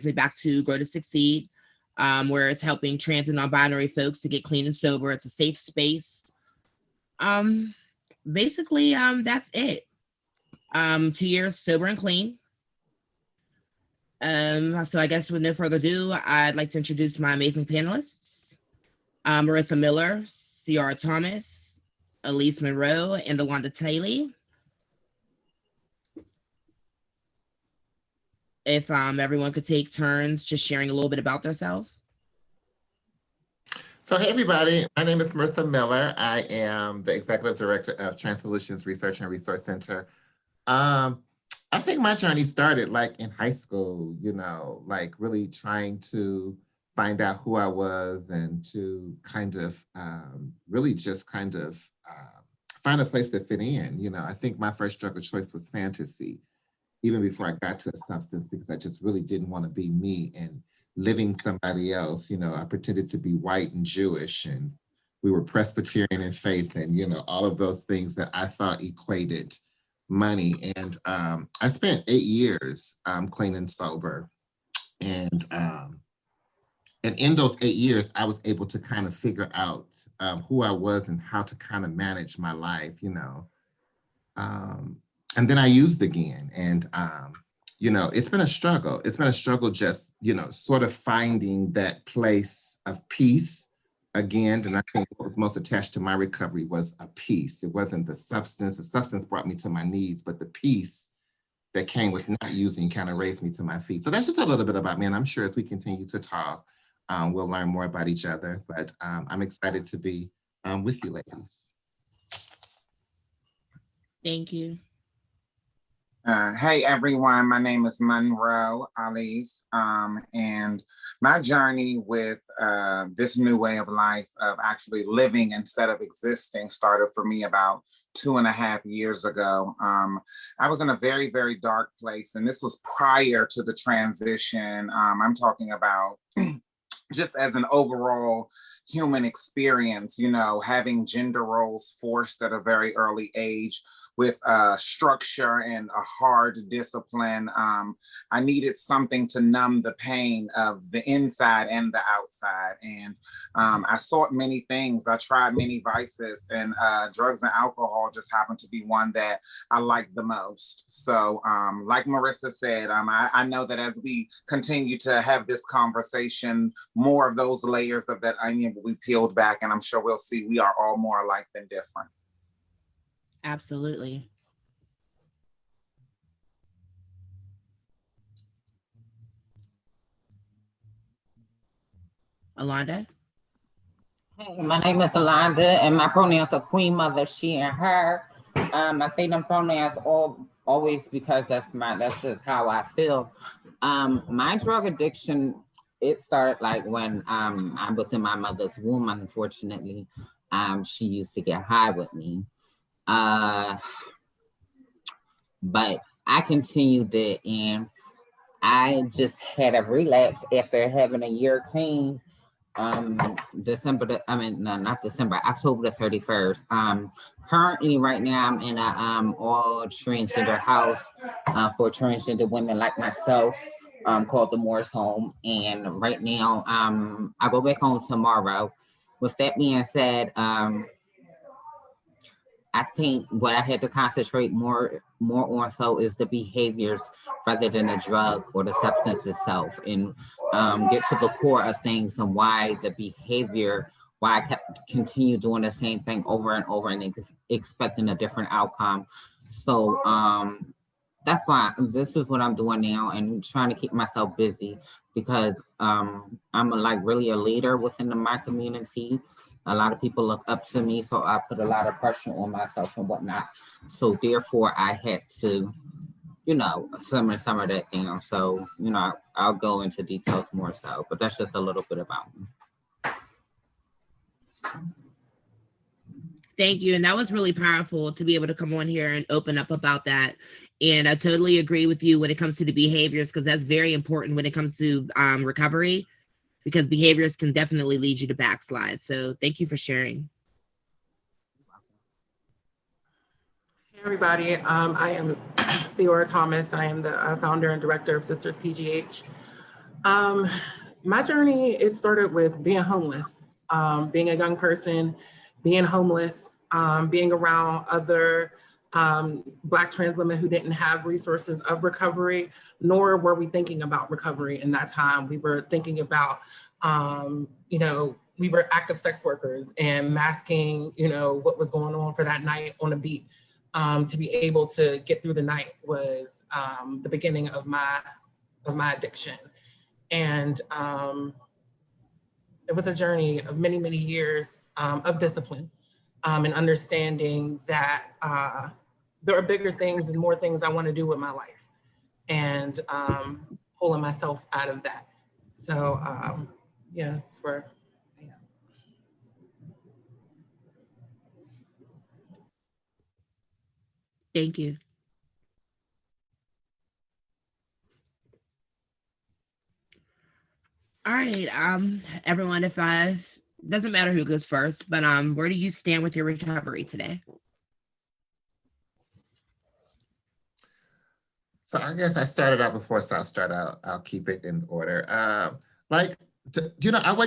basically back to Grow to Succeed, where it's helping trans and non-binary folks to get clean and sober. It's a safe space. Basically, that's it. 2 years sober and clean. So I guess with no further ado, I'd like to introduce my amazing panelists. Marissa Miller, Ciora Thomas, Alise Monroe, and Alonda Talley. If everyone could take turns just sharing a little bit about themselves. So hey everybody, my name is Marissa Miller. I am the Executive Director of Trans Solutions Research and Resource Center. I think my journey started like in high school, you know, like really trying to find out who I was and to kind of really just kind of find a place to fit in. You know, I think my first drug of choice was fantasy, even before I got to a substance, because I just really didn't want to be me and living somebody else. You know, I pretended to be white and Jewish, and we were Presbyterian in faith, and, you know, all of those things that I thought equated money. And I spent 8 years clean and sober. And in those 8 years, I was able to kind of figure out who I was and how to kind of manage my life, you know. And then I used again. And, you know, it's been a struggle. It's been a struggle just, you know, sort of finding that place of peace again. And I think what was most attached to my recovery was a peace. It wasn't the substance. The substance brought me to my knees, but the peace that came with not using kind of raised me to my feet. So that's just a little bit about me. And I'm sure as we continue to talk, we'll learn more about each other. But I'm excited to be with you ladies. Thank you. Hey everyone, my name is Monroe Alise, and my journey with this new way of life of actually living instead of existing started for me about 2.5 years ago. I was in a very, very dark place, and this was prior to the transition. I'm talking about just as an overall human experience, you know, having gender roles forced at a very early age, with structure and a hard discipline. I needed something to numb the pain of the inside and the outside. And I sought many things. I tried many vices, and drugs and alcohol just happened to be one that I liked the most. So like Marissa said, I know that as we continue to have this conversation, more of those layers of that onion will be peeled back, and I'm sure we'll see we are all more alike than different. Absolutely. Alonda? Hey, my name is Alonda, and my pronouns are queen, mother, she, and her. I say them pronouns always because that's just how I feel. My drug addiction, it started like when I was in my mother's womb, unfortunately. She used to get high with me. But I continued it, and I just had a relapse after having a year clean. October the 31st. Currently right now I'm in a all transgender house for transgender women like myself, called the Morris Home. And right now I go back home tomorrow. With that being said, I think what I had to concentrate more on so is the behaviors rather than the drug or the substance itself, and get to the core of things and why the behavior, why I continue doing the same thing over and over and expecting a different outcome. So that's why this is what I'm doing now, and trying to keep myself busy, because I'm like really a leader within my community. A lot of people look up to me, so I put a lot of pressure on myself and whatnot. So therefore I had to, you know, some of that down. So, you know, I'll go into details more so, but that's just a little bit about me. Thank you. And that was really powerful to be able to come on here and open up about that. And I totally agree with you when it comes to the behaviors, because that's very important when it comes to recovery, because behaviors can definitely lead you to backslide. So thank you for sharing. Hey everybody, I am Ciora Thomas. I am the founder and director of SisTersPGH. My journey, it started with being homeless, being a young person, being homeless, being around other Black trans women who didn't have resources of recovery, nor were we thinking about recovery in that time. We were thinking about, we were active sex workers and masking, what was going on for that night on a beat. To be able to get through the night was the beginning of my addiction. And it was a journey of many, many years of discipline and understanding that there are bigger things and more things I want to do with my life, and pulling myself out of that. So yeah, that's where I am. Thank you. All right, everyone, doesn't matter who goes first, but where do you stand with your recovery today? So I guess I started out before, so I'll keep it in order. I wake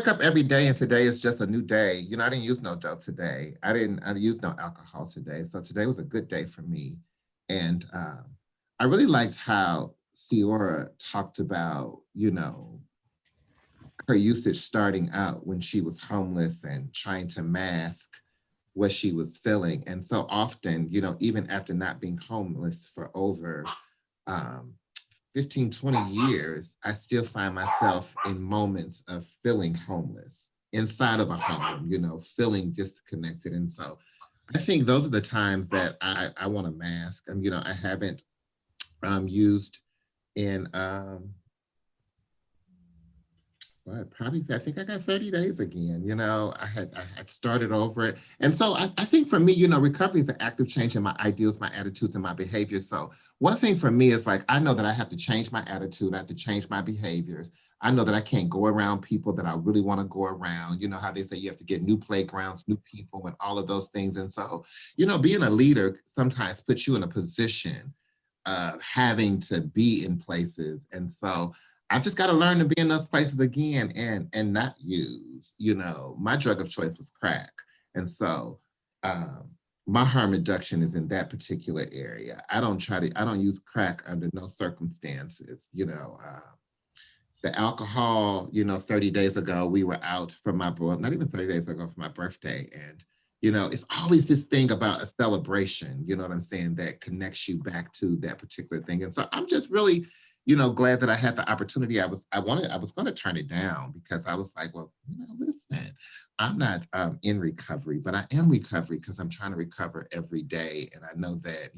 up every day and today is just a new day. I didn't use no dope today. I didn't use no alcohol today. So today was a good day for me. And I really liked how Ciora talked about, her usage starting out when she was homeless and trying to mask what she was feeling. And so often, even after not being homeless for over 15, 20 years, I still find myself in moments of feeling homeless inside of a home, feeling disconnected. And so I think those are the times that I want to mask. I haven't used in, I think I got 30 days again. I had started over it. And so I think for me, recovery is an active change in my ideals, my attitudes, and my behaviors. So one thing for me is I know that I have to change my attitude. I have to change my behaviors. I know that I can't go around people that I really want to go around. You know how they say you have to get new playgrounds, new people, and all of those things. And so, being a leader sometimes puts you in a position of having to be in places. And so I've just got to learn to be in those places again and not use, my drug of choice was crack. And so my harm reduction is in that particular area. I don't use crack under no circumstances, the alcohol, 30 days ago, we were out for not even 30 days ago for my birthday. And, it's always this thing about a celebration, you know what I'm saying, that connects you back to that particular thing. And so I'm just really, glad that I had the opportunity. I was going to turn it down because I was like, well, listen, I'm not in recovery, but I am recovery because I'm trying to recover every day. And I know that,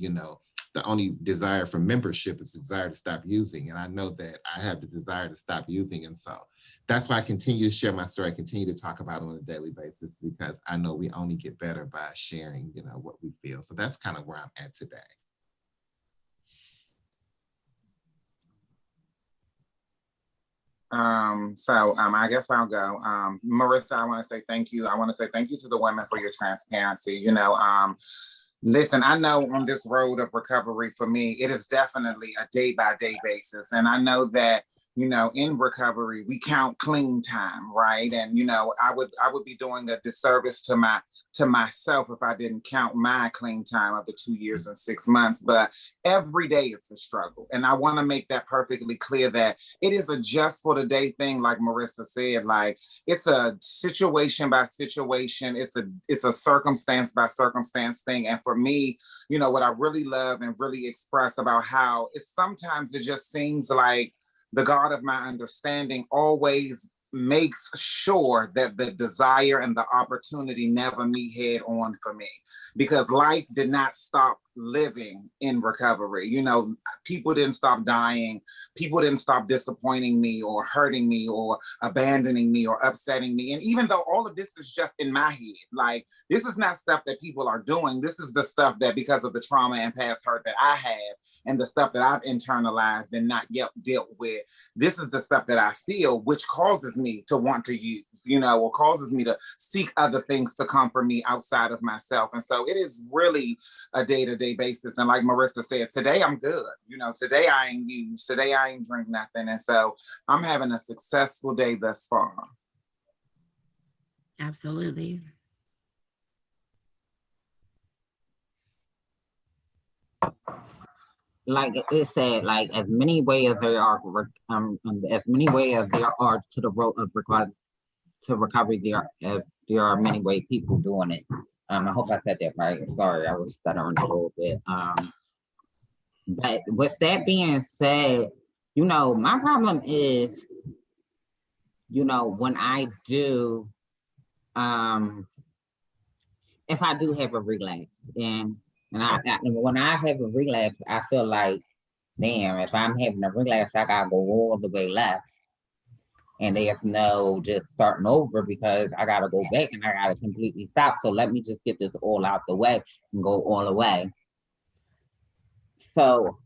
the only desire for membership is the desire to stop using. And I know that I have the desire to stop using. And so that's why I continue to share my story. I continue to talk about it on a daily basis because I know we only get better by sharing, what we feel. So that's kind of where I'm at today. I guess I'll go. Marissa, I want to say thank you. I want to say thank you to the women for your transparency. Listen, I know on this road of recovery for me, it is definitely a day-by-day basis. And I know that, in recovery, we count clean time, right? And, I would be doing a disservice to myself if I didn't count my clean time of the 2 years and 6 months. But every day it's a struggle. And I want to make that perfectly clear that it is a just for the day thing, like Marissa said, it's a situation by situation. It's a circumstance by circumstance thing. And for me, what I really love and really express about how sometimes it just seems like the God of my understanding always makes sure that the desire and the opportunity never meet head on for me, because life did not stop living in recovery. People didn't stop dying. People didn't stop disappointing me or hurting me or abandoning me or upsetting me. And even though all of this is just in my head, this is not stuff that people are doing. This is the stuff that, because of the trauma and past hurt that I have and the stuff that I've internalized and not yet dealt with, this is the stuff that I feel, which causes me to want to use. or causes me to seek other things to comfort me outside of myself. And so it is really a day-to-day basis. And like Marissa said, today I'm good. Today I ain't used, today I ain't drink nothing. And so I'm having a successful day thus far. Absolutely. Like it said, like as many ways there are, as many ways as there are to the road of recovery, there are many ways people doing it. I hope I said that right. Sorry, I was stuttering a little bit. But with that being said, my problem is, when I do, if I do have a relapse, and when I have a relapse, I feel like, damn, if I'm having a relapse, I gotta go all the way left. And there's no just starting over because I gotta go back and I gotta completely stop. So let me just get this all out the way and go all the way. So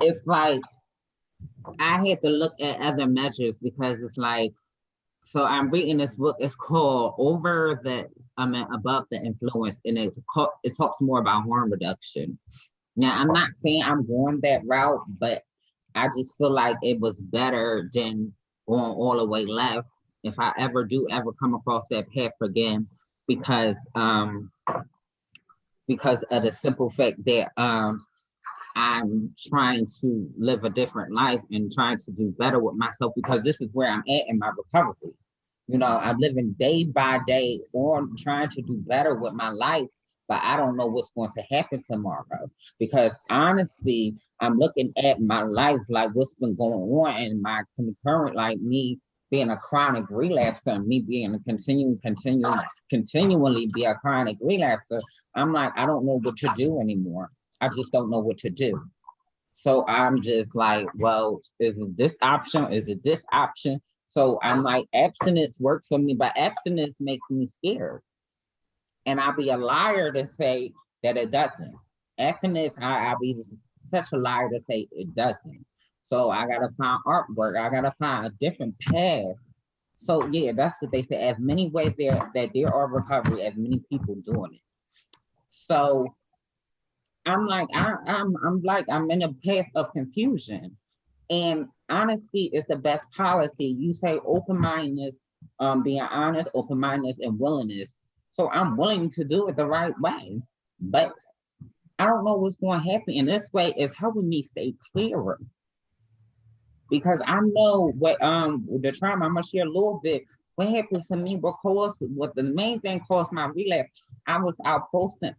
it's like, I had to look at other measures because it's like, so I'm reading this book, it's called Above the Influence, and it talks more about harm reduction. Now, I'm not saying I'm going that route, but I just feel like it was better than going all the way left if I ever come across that path again, because of the simple fact that I'm trying to live a different life and trying to do better with myself, because this is where I'm at in my recovery. I'm living day by day on trying to do better with my life, but I don't know what's going to happen tomorrow. Because honestly, I'm looking at my life, like what's been going on in my current, like me being a chronic relapser, me being a continually be a chronic relapser. I'm like, I don't know what to do anymore. I just don't know what to do. So I'm just like, well, is it this option? Is it this option? So I'm like, abstinence works for me, but abstinence makes me scared. And I'll be a liar to say that it doesn't. Abstinence, I'll be such a liar to say it doesn't. So I gotta find artwork. I gotta find a different path. So yeah, that's what they say. As many ways there are recovery, as many people doing it. So I'm like, I'm in a path of confusion. And honesty is the best policy. You say open-mindedness, being honest, open-mindedness, and willingness. So I'm willing to do it the right way, but I don't know what's going to happen. And this way is helping me stay clearer, because I know what the trauma. I'm gonna share a little bit. What happened to me? What the main thing caused my relapse? I was out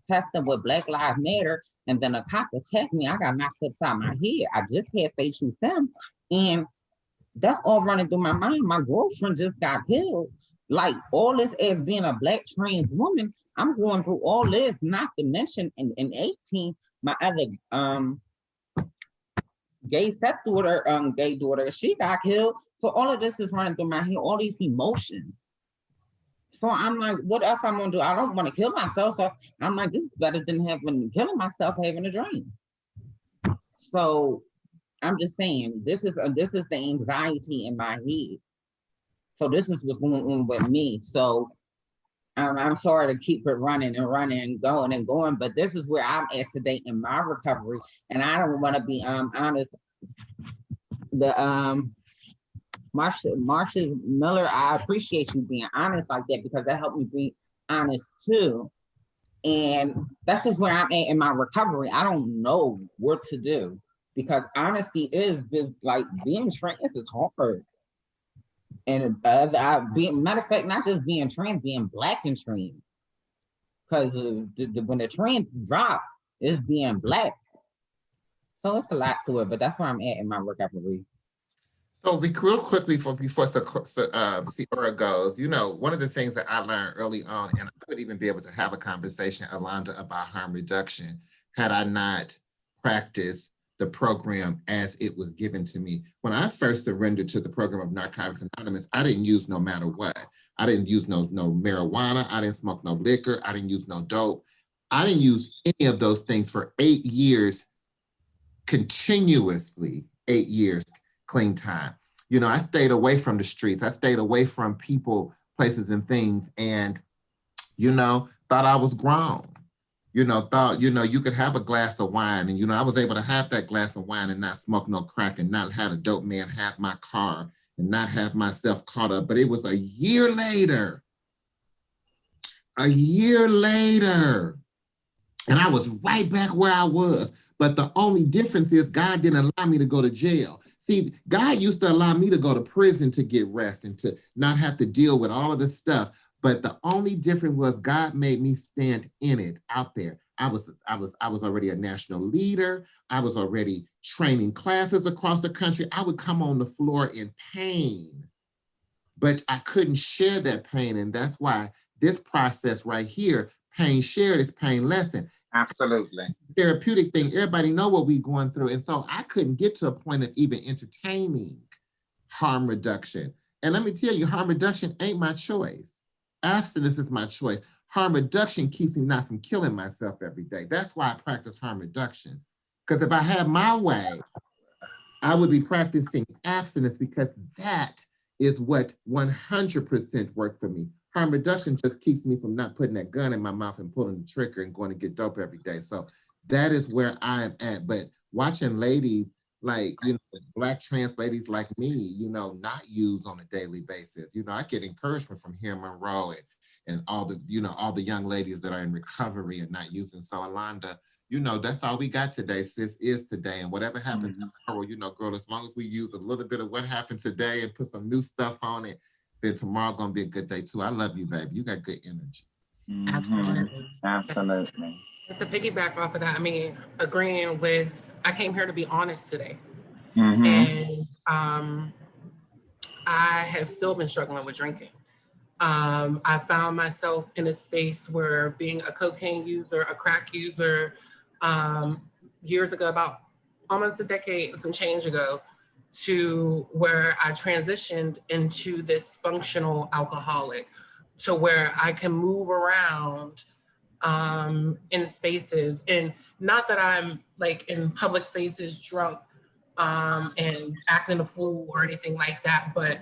testing with Black Lives Matter, and then a cop attacked me. I got knocked upside my head. I just had facial film, and that's all running through my mind. My girlfriend just got killed. Like all this as being a Black trans woman, I'm going through all this, not to mention in 18, my other gay daughter, she got killed. So all of this is running through my head, all these emotions. So I'm like, what else I'm gonna do? I don't want to kill myself. So I'm like, this is better than killing myself, having a dream. So I'm just saying, this is the anxiety in my head. So this is what's going on with me. So I'm sorry to keep it running and going, but this is where I'm at today in my recovery. And I don't want to be honest. The Marissa Miller, I appreciate you being honest like that, because that helped me be honest too. And that's just where I'm at in my recovery. I don't know what to do, because honesty is like being trans is hard. And matter of fact, not just being trans, being Black and trans. Because when the trans drop, it's being Black. So it's a lot to it, but that's where I'm at in my recovery. So real quickly before Ciora goes, one of the things that I learned early on, and I would even be able to have a conversation, Alonda, about harm reduction, had I not practiced the program as it was given to me. When I first surrendered to the program of Narcotics Anonymous, I didn't use no matter what. I didn't use no marijuana. I didn't smoke no liquor. I didn't use no dope. I didn't use any of those things for 8 years, continuously 8 years, clean time. I stayed away from the streets. I stayed away from people places and things, and, thought I was grown. Thought, you could have a glass of wine, and, I was able to have that glass of wine and not smoke no crack and not have a dope man have my car and not have myself caught up. But it was a year later, and I was right back where I was. But the only difference is God didn't allow me to go to jail. See, God used to allow me to go to prison to get rest and to not have to deal with all of this stuff. But the only difference was God made me stand in it out there. I was already a national leader. I was already training classes across the country. I would come on the floor in pain, but I couldn't share that pain. And that's why this process right here, pain shared is pain lessened. Absolutely. Therapeutic thing, everybody know what we're going through. And so I couldn't get to a point of even entertaining harm reduction. And let me tell you, harm reduction ain't my choice. Abstinence is my choice. Harm reduction keeps me not from killing myself every day. That's why I practice harm reduction. Because if I had my way, I would be practicing abstinence, because that is what 100% worked for me. Harm reduction just keeps me from not putting that gun in my mouth and pulling the trigger and going to get dope every day. So that is where I'm at. But watching ladies like, Black trans ladies like me, not use on a daily basis. I get encouragement from here in Monroe and all the, all the young ladies that are in recovery and not using. So Alonda, that's all we got today. Sis is today. And whatever happens tomorrow, girl, as long as we use a little bit of what happened today and put some new stuff on it, then tomorrow gonna be a good day too. I love you, baby. You got good energy. Absolutely. Absolutely. Just to piggyback off of that, agreeing with, I came here to be honest today. And I have still been struggling with drinking. I found myself in a space where being a cocaine user, a crack user, years ago, about almost a decade, some change ago, to where I transitioned into this functional alcoholic, to where I can move around in spaces, and not that I'm like in public spaces drunk and acting a fool or anything like that, but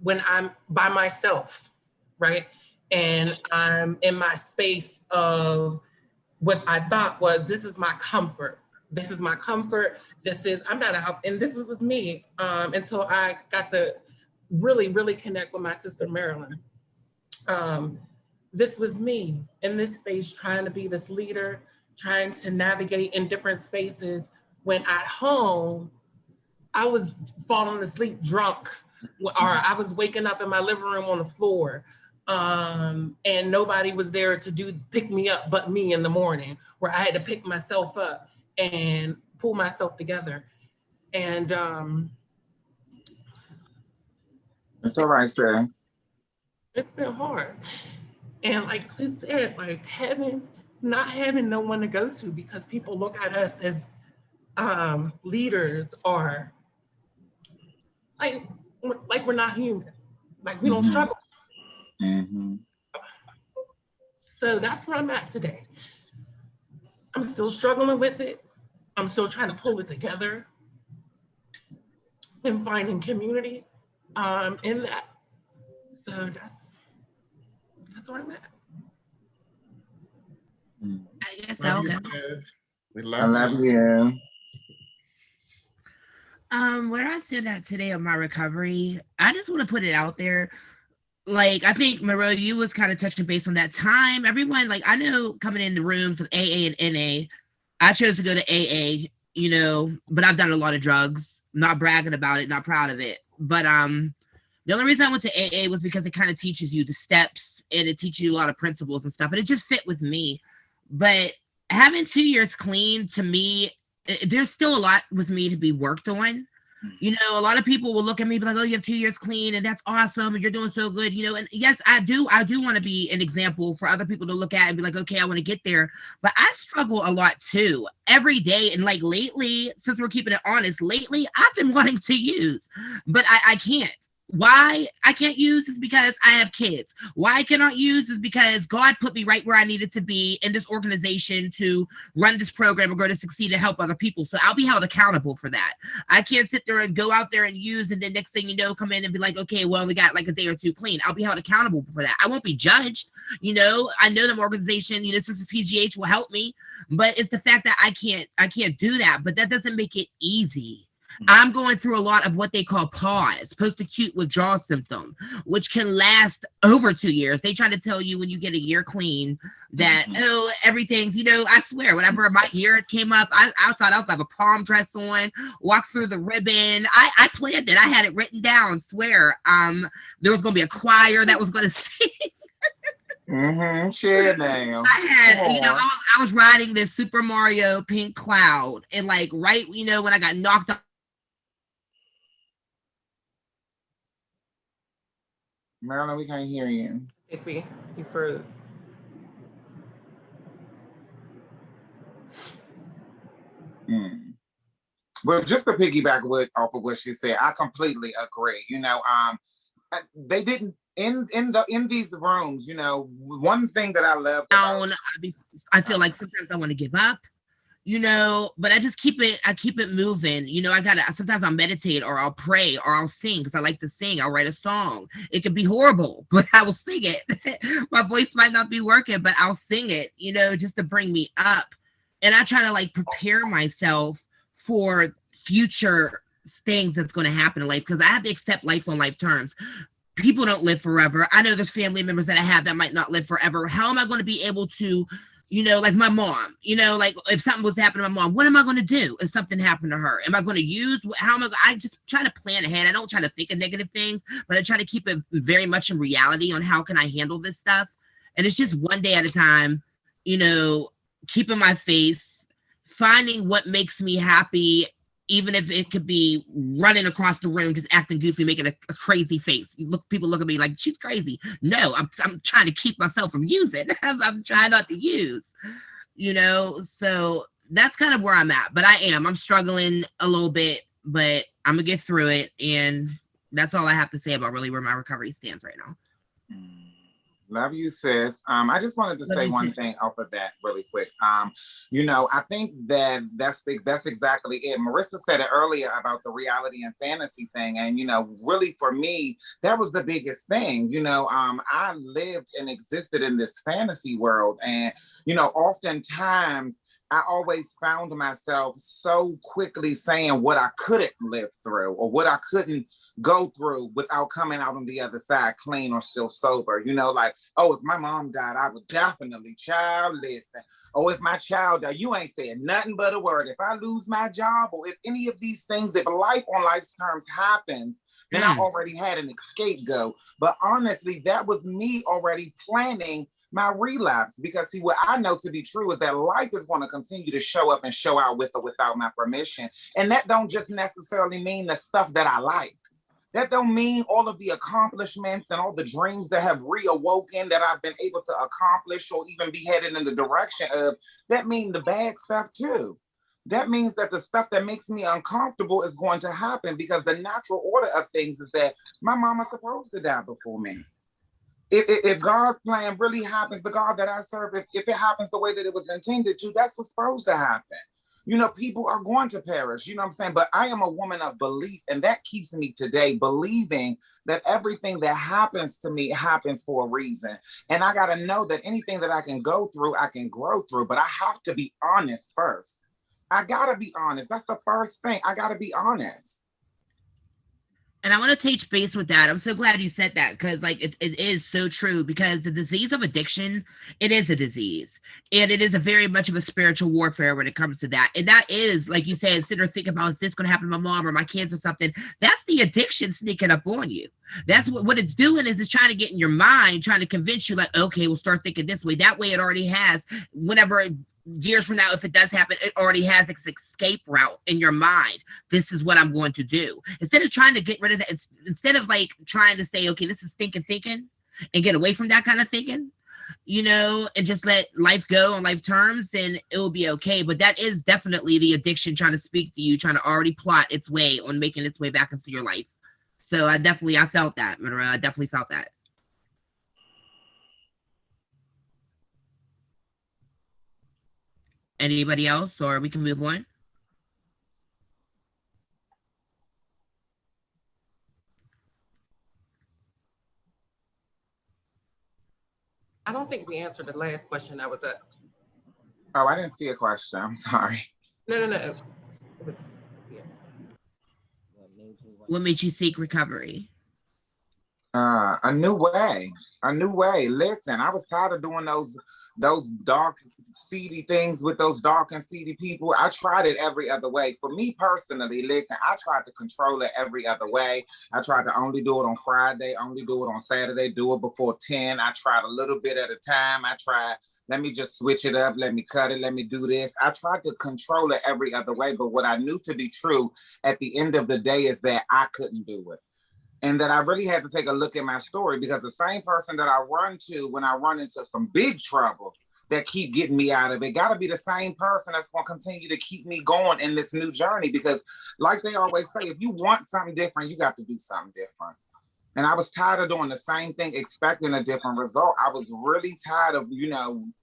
when I'm by myself, right? And I'm in my space of what I thought was, this is my comfort. This is my comfort. I'm not out, and this was me until I got to really, really connect with my sister, Marilyn. This was me in this space, trying to be this leader, trying to navigate in different spaces, when at home, I was falling asleep drunk, or I was waking up in my living room on the floor, and nobody was there to pick me up but me in the morning, where I had to pick myself up and pull myself together. And it's all right, sis. It's been hard. And like Sis said, like not having no one to go to, because people look at us as leaders, or like we're not human, like we don't struggle. So that's where I'm at today. I'm still struggling with it. I'm still trying to pull it together and finding community in that. So that's where I'm at. I guess I'll go. We I love you. Where I stand at today on my recovery, I just want to put it out there. Like, I think, Monroe, you was kind of touching base on that time. Everyone, like, I know coming in the rooms with AA and NA, I chose to go to AA, but I've done a lot of drugs. Not bragging about it, not proud of it. But the only reason I went to AA was because it kind of teaches you the steps, and it teaches you a lot of principles and stuff, and it just fit with me. But having 2 years clean, to me, there's still a lot with me to be worked on. A lot of people will look at me and be like, oh, you have 2 years clean and that's awesome and you're doing so good, and yes, I do want to be an example for other people to look at and be like, okay, I want to get there. But I struggle a lot too, every day. And like lately, since we're keeping it honest, lately I've been wanting to use, but I can't. Why I can't use is because I have kids. Why I cannot use is because God put me right where I needed to be in this organization to run this program and go to succeed and help other people. So I'll be held accountable for that. I can't sit there and go out there and use, and then next thing you know, come in and be like, okay, well, we got like a day or two clean. I'll be held accountable for that. I won't be judged. I know the organization, SisTersPGH will help me, but it's the fact that I can't do that. But that doesn't make it easy. I'm going through a lot of what they call PAWS, post-acute withdrawal symptom, which can last over 2 years. They try to tell you when you get a year clean that, everything's, I swear, whenever my year came up, I thought I was going to have a prom dress on, walk through the ribbon. I planned it. I had it written down, swear. There was going to be a choir that was going to sing. Shit now. I had, I was riding this Super Mario pink cloud, and like, right, when I got knocked off. Marilyn, we can't hear you. Higby, you froze. Well, just to piggyback off of what she said, I completely agree. They didn't in these rooms. One thing that I love. I feel like sometimes I want to give up. But I just keep it moving. Sometimes I'll meditate or I'll pray or I'll sing because I like to sing. I'll write a song. It could be horrible, but I will sing it. My voice might not be working, but I'll sing it, just to bring me up. And I try to like prepare myself for future things that's going to happen in life because I have to accept life on life terms. People don't live forever. I know there's family members that I have that might not live forever. How am I going to be able to like my mom, like if something was happening to my mom, what am I going to do if something happened to her? Am I going to I just try to plan ahead. I don't try to think of negative things, but I try to keep it very much in reality on how can I handle this stuff. And it's just one day at a time, keeping my faith, finding what makes me happy, even if it could be running across the room, just acting goofy, making a crazy face. People look at me like she's crazy. No, I'm trying to keep myself from using. I'm trying not to use, so that's kind of where I'm at, but I'm struggling a little bit, but I'm gonna get through it. And that's all I have to say about really where my recovery stands right now. Love you, sis. I just wanted to say one thing off of that really quick. I think that's exactly it. Marissa said it earlier about the reality and fantasy thing. And, really for me, that was the biggest thing. I lived and existed in this fantasy world. And, oftentimes I always found myself so quickly saying what I couldn't live through or what I couldn't go through without coming out on the other side clean or still sober. Like, oh, if my mom died, I would definitely child listen. Oh, if my child died, you ain't saying nothing but a word. If I lose my job or if any of these things, if life on life's terms happens, then I already had an scapegoat. But honestly, that was me already planning my relapse, because see, what I know to be true is that life is going to continue to show up and show out with or without my permission. And that don't just necessarily mean the stuff that I like. That don't mean all of the accomplishments and all the dreams that have reawoken that I've been able to accomplish or even be headed in the direction of. That means the bad stuff too. That means that the stuff that makes me uncomfortable is going to happen, because the natural order of things is that my mama's supposed to die before me. If God's plan really happens, the God that I serve, if it happens the way that it was intended to, that's what's supposed to happen. People are going to perish, what I'm saying? But I am a woman of belief, and that keeps me today believing that everything that happens to me happens for a reason. And I got to know that anything that I can go through, I can grow through, but I have to be honest first. I got to be honest. That's the first thing. I got to be honest. And I want to touch base with that. I'm so glad you said that, because it is so true, because the disease of addiction, it is a disease. And it is a very much of a spiritual warfare when it comes to that. And that is, like you said, sit or think about, is this going to happen to my mom or my kids or something? That's the addiction sneaking up on you. That's what it's doing, is it's trying to get in your mind, trying to convince you like, okay, we'll start thinking this way. That way it already has, whenever years from now, if it does happen, it already has its escape route in your mind. This is what I'm going to do. Instead of trying to get rid of that, instead of trying to say, okay, this is thinking and get away from that kind of thinking, and just let life go on life terms, then it will be okay. But that is definitely the addiction trying to speak to you, trying to already plot its way on making its way back into your life. So I felt that, Monroe. I definitely felt that. Anybody else, or we can move on? I don't think we answered the last question that was up. Oh, I didn't see a question. I'm sorry. No. It was, yeah. What made you seek recovery? A new way. Listen, I was tired of doing those dark, seedy things with those dark and seedy people. I tried it every other way. For me personally, listen, I tried to control it every other way. I tried to only do it on Friday, only do it on Saturday, do it before 10. I tried a little bit at a time. I tried, let me just switch it up, let me cut it, let me do this. I tried to control it every other way, but what I knew to be true at the end of the day is that I couldn't do it. And that I really had to take a look at my story, because the same person that I run to when I run into some big trouble that keep getting me out of it got to be the same person that's going to continue to keep me going in this new journey. Because like they always say, if you want something different, you got to do something different. And I was tired of doing the same thing, expecting a different result. I was really tired of,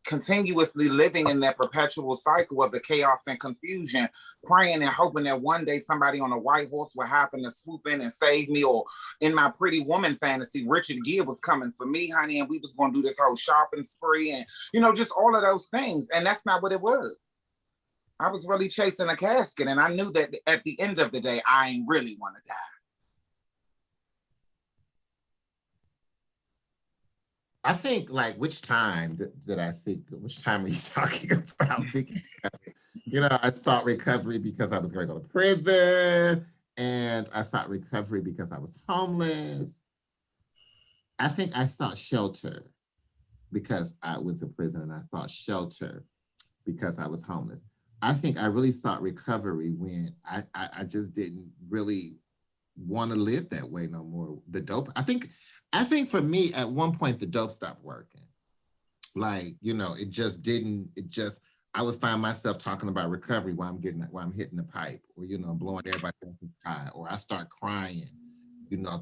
continuously living in that perpetual cycle of the chaos and confusion, praying and hoping that one day somebody on a white horse would happen to swoop in and save me. Or in my Pretty Woman fantasy, Richard Gere was coming for me, honey, and we was going to do this whole shopping spree and, just all of those things. And that's not what it was. I was really chasing a casket, and I knew that at the end of the day, I ain't really want to die. I think, like, which time did I seek? Which time are you talking about seeking recovery? I sought recovery because I was going to go to prison, and I sought recovery because I was homeless. I think I sought shelter because I went to prison, and I sought shelter because I was homeless. I think I really sought recovery when I just didn't really want to live that way no more. The dope, I think for me, at one point, the dope stopped working. Like, I would find myself talking about recovery while I'm hitting the pipe, or, blowing everybody else's tie, or I start crying,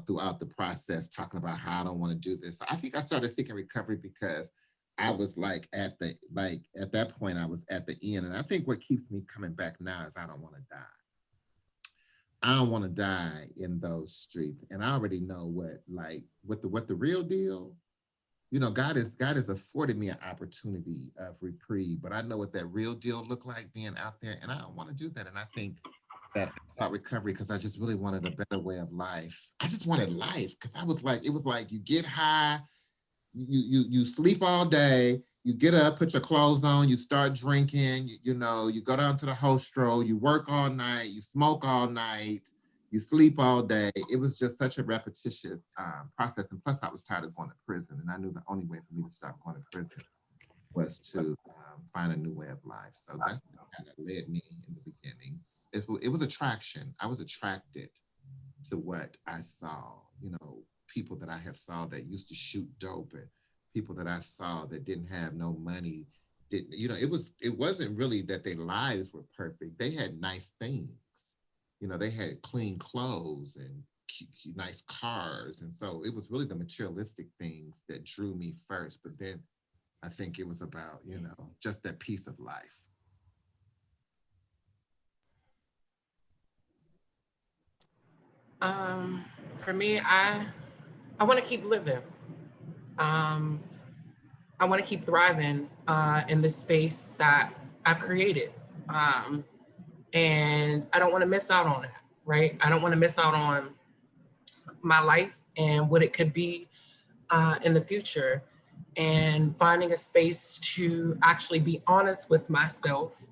throughout the process, talking about how I don't want to do this. So I think I started seeking recovery because I was at that point, I was at the end. And I think what keeps me coming back now is I don't want to die. I don't want to die in those streets. And I already know what the real deal, God has afforded me an opportunity of reprieve, but I know what that real deal looked like being out there, and I don't want to do that. And I think that about recovery, because I just really wanted a better way of life. I just wanted life, because it was like you get high, you sleep all day, you get up, put your clothes on, you start drinking, you go down to the hostro, you work all night, you smoke all night, you sleep all day. It was just such a repetitious process. And plus I was tired of going to prison. And I knew the only way for me to stop going to prison was to find a new way of life. So that's what kind of led me in the beginning. It was attraction. I was attracted to what I saw, people that I had saw that used to shoot dope, and people that I saw that didn't have no money. It wasn't really that their lives were perfect. They had nice things. They had clean clothes and nice cars. And so it was really the materialistic things that drew me first. But then I think it was about, just that piece of life. For me, I want to keep living. I want to keep thriving in the space that I've created. And I don't want to miss out on that, right? I don't want to miss out on my life and what it could be in the future, and finding a space to actually be honest with myself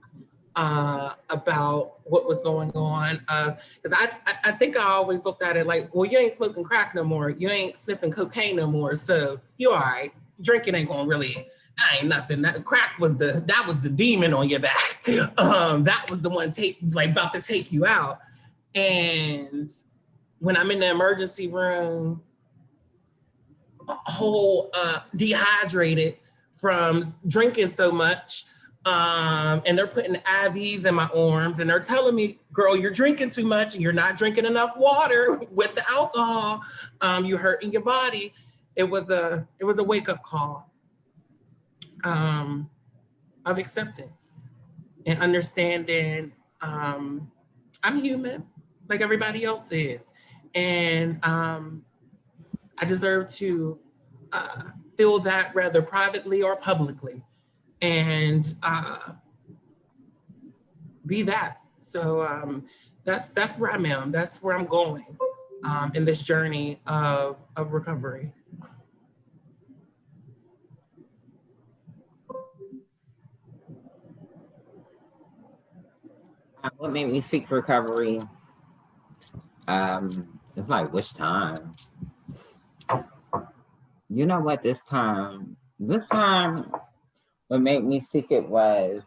about what was going on. Because I think I always looked at it like, well, you ain't smoking crack no more. You ain't sniffing cocaine no more. So you all right. Drinking ain't gonna really, that ain't nothing. That crack was the demon on your back. That was the one about to take you out. And when I'm in the emergency room, whole dehydrated from drinking so much, And they're putting IVs in my arms and they're telling me, girl, you're drinking too much and you're not drinking enough water with the alcohol. You're hurting your body. It was a wake-up call of acceptance and understanding I'm human like everybody else is. And I deserve to feel that rather privately or publicly. And be that. So that's where I'm at. That's where I'm going in this journey of recovery. What made me seek recovery? It's like, which time? You know what, this time, what made me seek it was,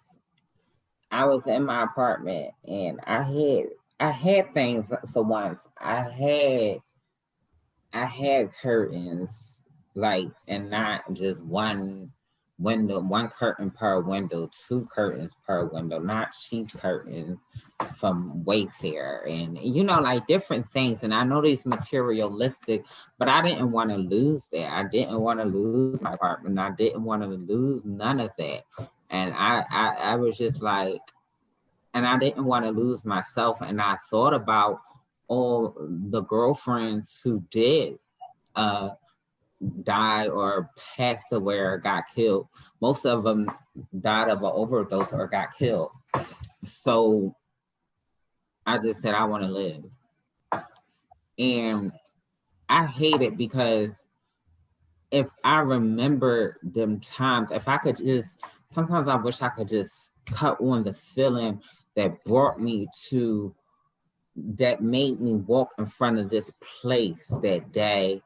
I was in my apartment and I had things for once. I had curtains, like, and not just one window, one curtain per window, two curtains per window, not sheet curtains from Wayfair, and you know, like different things. And I know these materialistic, but I didn't want to lose that. I didn't want to lose my apartment. I didn't want to lose none of that. And I was just like, and I didn't want to lose myself. And I thought about all the girlfriends who did die or passed away or got killed. Most of them died of an overdose or got killed. So I just said, I want to live. And I hate it because if I remember them times, if I could just, sometimes I wish I could just cut on the feeling that brought me to, that made me walk in front of this place that day,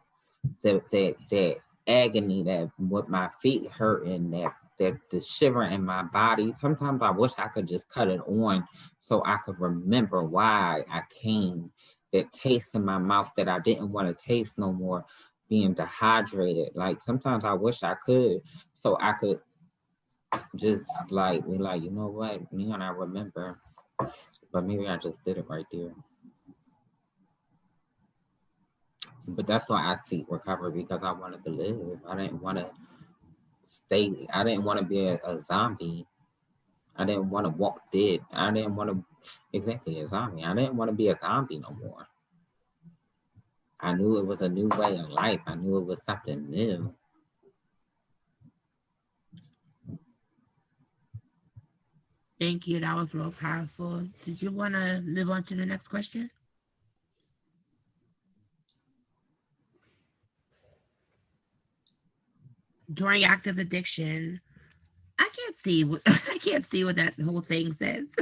that agony, that with my feet hurting, that the shiver in my body. Sometimes I wish I could just cut it on so I could remember why I came, that taste in my mouth that I didn't want to taste no more, being dehydrated. Like sometimes I wish I could, so I could just like be like, you know what, me and I remember, but maybe I just did it right there. But that's why I seek recovery, because I wanted to live. I didn't want to stay. I didn't want to be a zombie. I didn't want to walk dead. I didn't want to, exactly, a zombie. I didn't want to be a zombie no more. I knew it was a new way of life. I knew it was something new. Thank you. That was real powerful. Did you want to move on to the next question? During active addiction, I can't see what that whole thing says.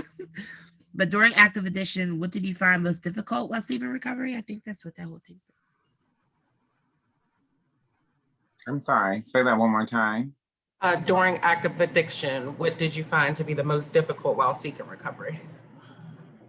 But during active addiction, what did you find most difficult while sleep in recovery? I think that's what that whole thing says. I'm sorry, say that one more time. During active addiction, what did you find to be the most difficult while seeking recovery?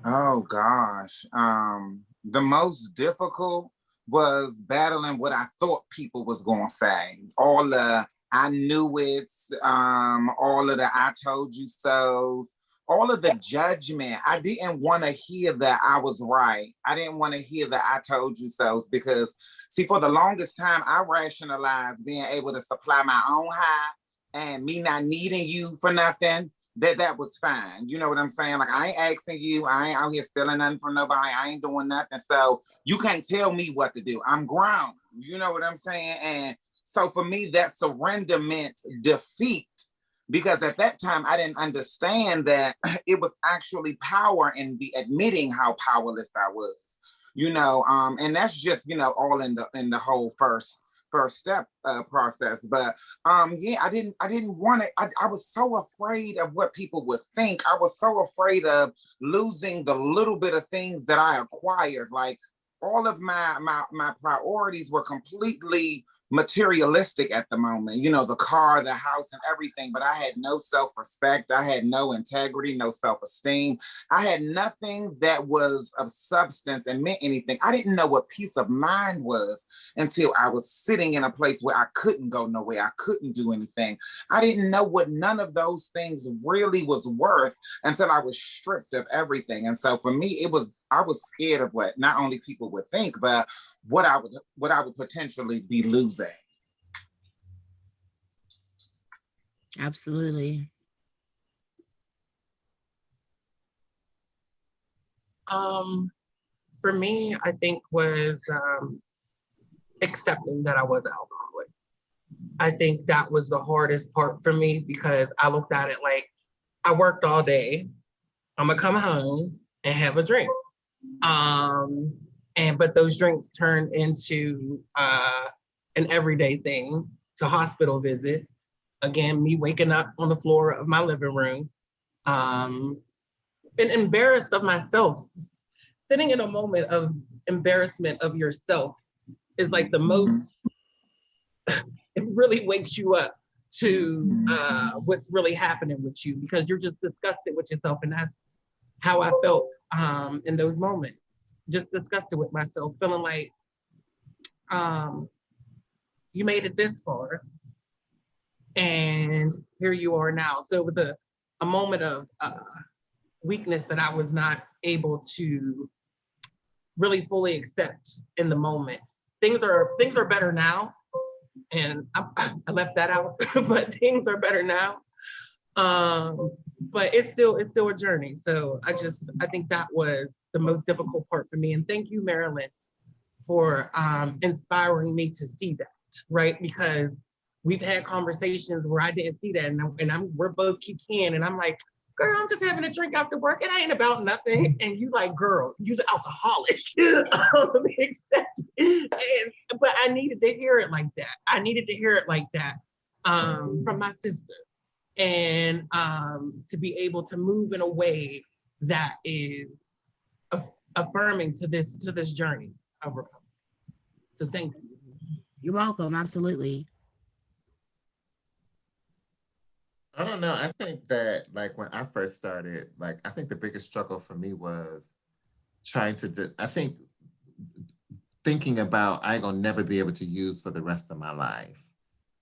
Oh gosh, the most difficult was battling what I thought people was gonna say. All the I knew it, all of the I told you so, all of the judgment. I didn't want to hear that I was right. I didn't want to hear that I told you so, because see, for the longest time, I rationalized being able to supply my own high and me not needing you for nothing. That was fine. You know what I'm saying? Like, I ain't asking you. I ain't out here stealing nothing from nobody. I ain't doing nothing. So you can't tell me what to do. I'm grown. You know what I'm saying? And so for me, that surrender meant defeat, because at that time, I didn't understand that it was actually power in the admitting how powerless I was. You know, and that's just, you know, all in the whole first step process. But yeah, I didn't want it. I was so afraid of what people would think. I was so afraid of losing the little bit of things that I acquired. Like, all of my priorities were completely materialistic at the moment, you know, the car, the house, and everything, but I had no self-respect. I had no integrity, no self-esteem. I had nothing that was of substance and meant anything. I didn't know what peace of mind was until I was sitting in a place where I couldn't go nowhere. I couldn't do anything. I didn't know what none of those things really was worth until I was stripped of everything. And so for me, I was scared of what not only people would think, but what I would potentially be losing. Absolutely. For me, I think was accepting that I was alcoholic. I think that was the hardest part for me because I looked at it like I worked all day. I'm gonna come home and have a drink. But those drinks turned into an everyday thing, to hospital visits. Again, me waking up on the floor of my living room, and embarrassed of myself. Sitting in a moment of embarrassment of yourself is like the most, it really wakes you up to what's really happening with you, because you're just disgusted with yourself. And that's how I felt in those moments. Just disgusted with myself, feeling like you made it this far and here you are now. So it was a moment of weakness that I was not able to really fully accept in the moment. Things are better now, and I left that out, but things are better now. But it's still a journey. So I think that was the most difficult part for me. And thank you, Marilyn, for inspiring me to see that, right? Because we've had conversations where I didn't see that, and we're both kicking, and I'm like, girl, I'm just having a drink after work. It ain't about nothing. And you like, girl, you're an alcoholic. But I needed to hear it like that. I needed to hear it like that from my sister. And to be able to move in a way that is affirming to this journey of recovery. So thank you. You're welcome. Absolutely. I don't know. I think that like when I first started, like I think the biggest struggle for me was trying to, I think thinking about I ain't gonna never be able to use for the rest of my life.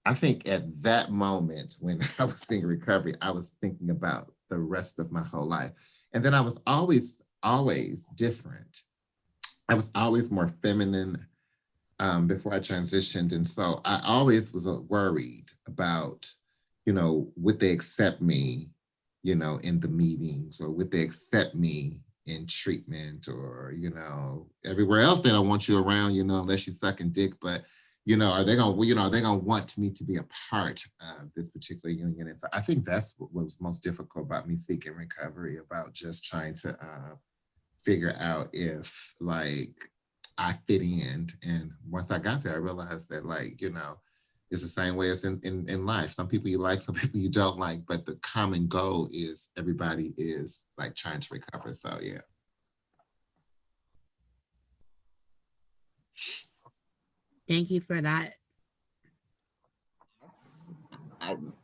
I think at that moment when I was in recovery, I was thinking about the rest of my whole life. And then I was always different. I was always more feminine before I transitioned. And so I always was worried about, you know, would they accept me, you know, in the meetings, or would they accept me in treatment, or, you know, everywhere else they don't want you around, you know, unless you're sucking dick. But, you know, are they gonna want me to be a part of this particular union? And so I think that's what was most difficult about me seeking recovery, about just trying to figure out if like I fit in. And once I got there, I realized that, like, you know, it's the same way as in life. Some people you like, some people you don't like, but the common goal is everybody is like trying to recover. So yeah. Thank you for that.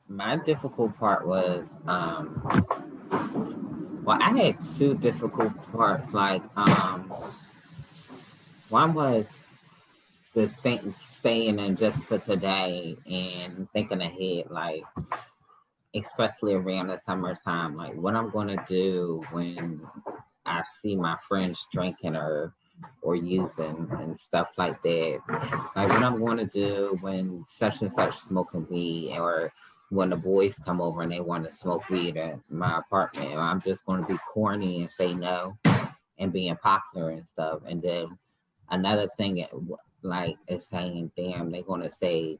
My difficult part was, well, I had two difficult parts. Like, one was the staying in just for today and thinking ahead, like, especially around the summertime, like what I'm going to do when I see my friends drinking or using and stuff like that. Like what I'm going to do when such and such smoking weed, or when the boys come over and they want to smoke weed at my apartment. I'm just going to be corny and say no and being popular and stuff. And then another thing, like, is saying, damn, they're going to say,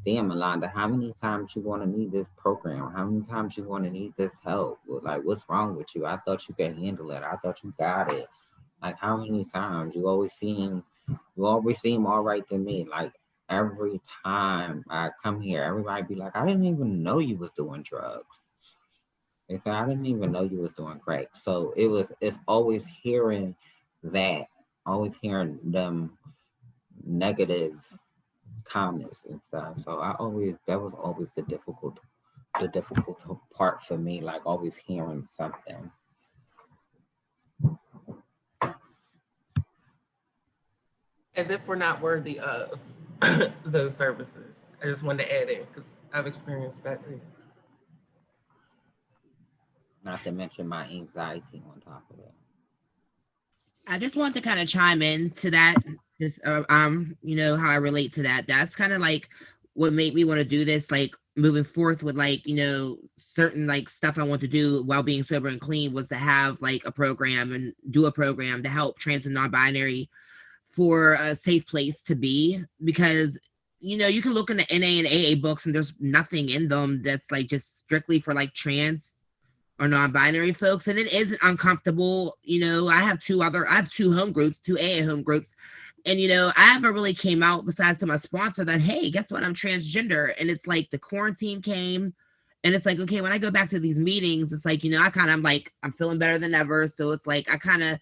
damn, Alonda, how many times you want to need this program? How many times you want to need this help? Like, what's wrong with you? I thought you could handle it. I thought you got it. Like, how many times? You always seem all right to me. Like, every time I come here, everybody be like, I didn't even know you was doing drugs. They said, I didn't even know you was doing crack. So it's always hearing that, always hearing them negative comments and stuff. So that was always the difficult part for me, like always hearing something. As if we're not worthy of those services. I just wanted to add it because I've experienced that too. Not to mention my anxiety on top of it. I just want to kind of chime in to that. Just you know, how I relate to that. That's kind of like what made me want to do this, like moving forth with like, you know, certain like stuff I want to do while being sober and clean was to have like a program and do a program to help trans and non-binary for a safe place to be. Because, you know, you can look in the NA and AA books and there's nothing in them that's like just strictly for like trans or non-binary folks, and it is uncomfortable. You know, I have two home groups, two AA home groups, and you know, I haven't really came out besides to my sponsor that, hey, guess what, I'm transgender. And it's like the quarantine came, and it's like, okay, when I go back to these meetings, it's like, you know, I'm feeling better than ever. So it's like I'm gonna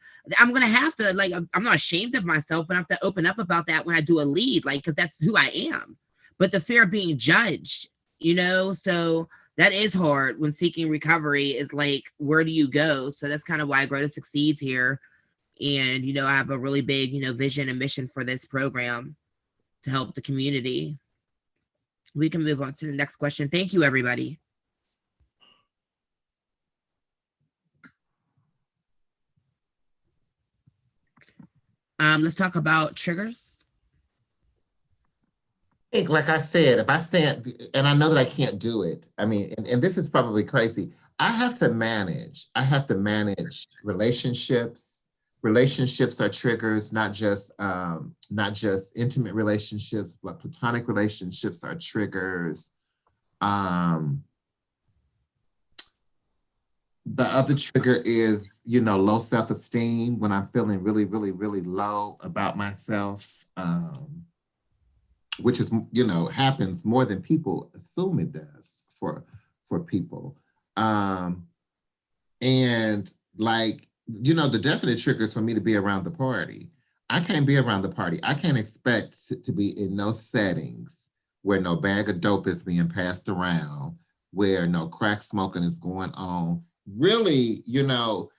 have to, like, I'm not ashamed of myself, but I have to open up about that when I do a lead, like, because that's who I am. But the fear of being judged, you know, so that is hard when seeking recovery. Is like, where do you go? So that's kind of why Grow to Succeed's here. And, you know, I have a really big, you know, vision and mission for this program to help the community. We can move on to the next question. Thank you, everybody. Let's talk about triggers. Like I said, if I stand, and I know that I can't do it, I mean, and this is probably crazy, I have to manage relationships. Relationships are triggers, not just intimate relationships, but platonic relationships are triggers. The other trigger is, you know, low self-esteem, when I'm feeling really, really, really low about myself. Which is, you know, happens more than people assume it does for people. And like, you know, the definite triggers for me to be around the party. I can't be around the party. I can't expect to be in no settings where no bag of dope is being passed around, where no crack smoking is going on. Really, you know,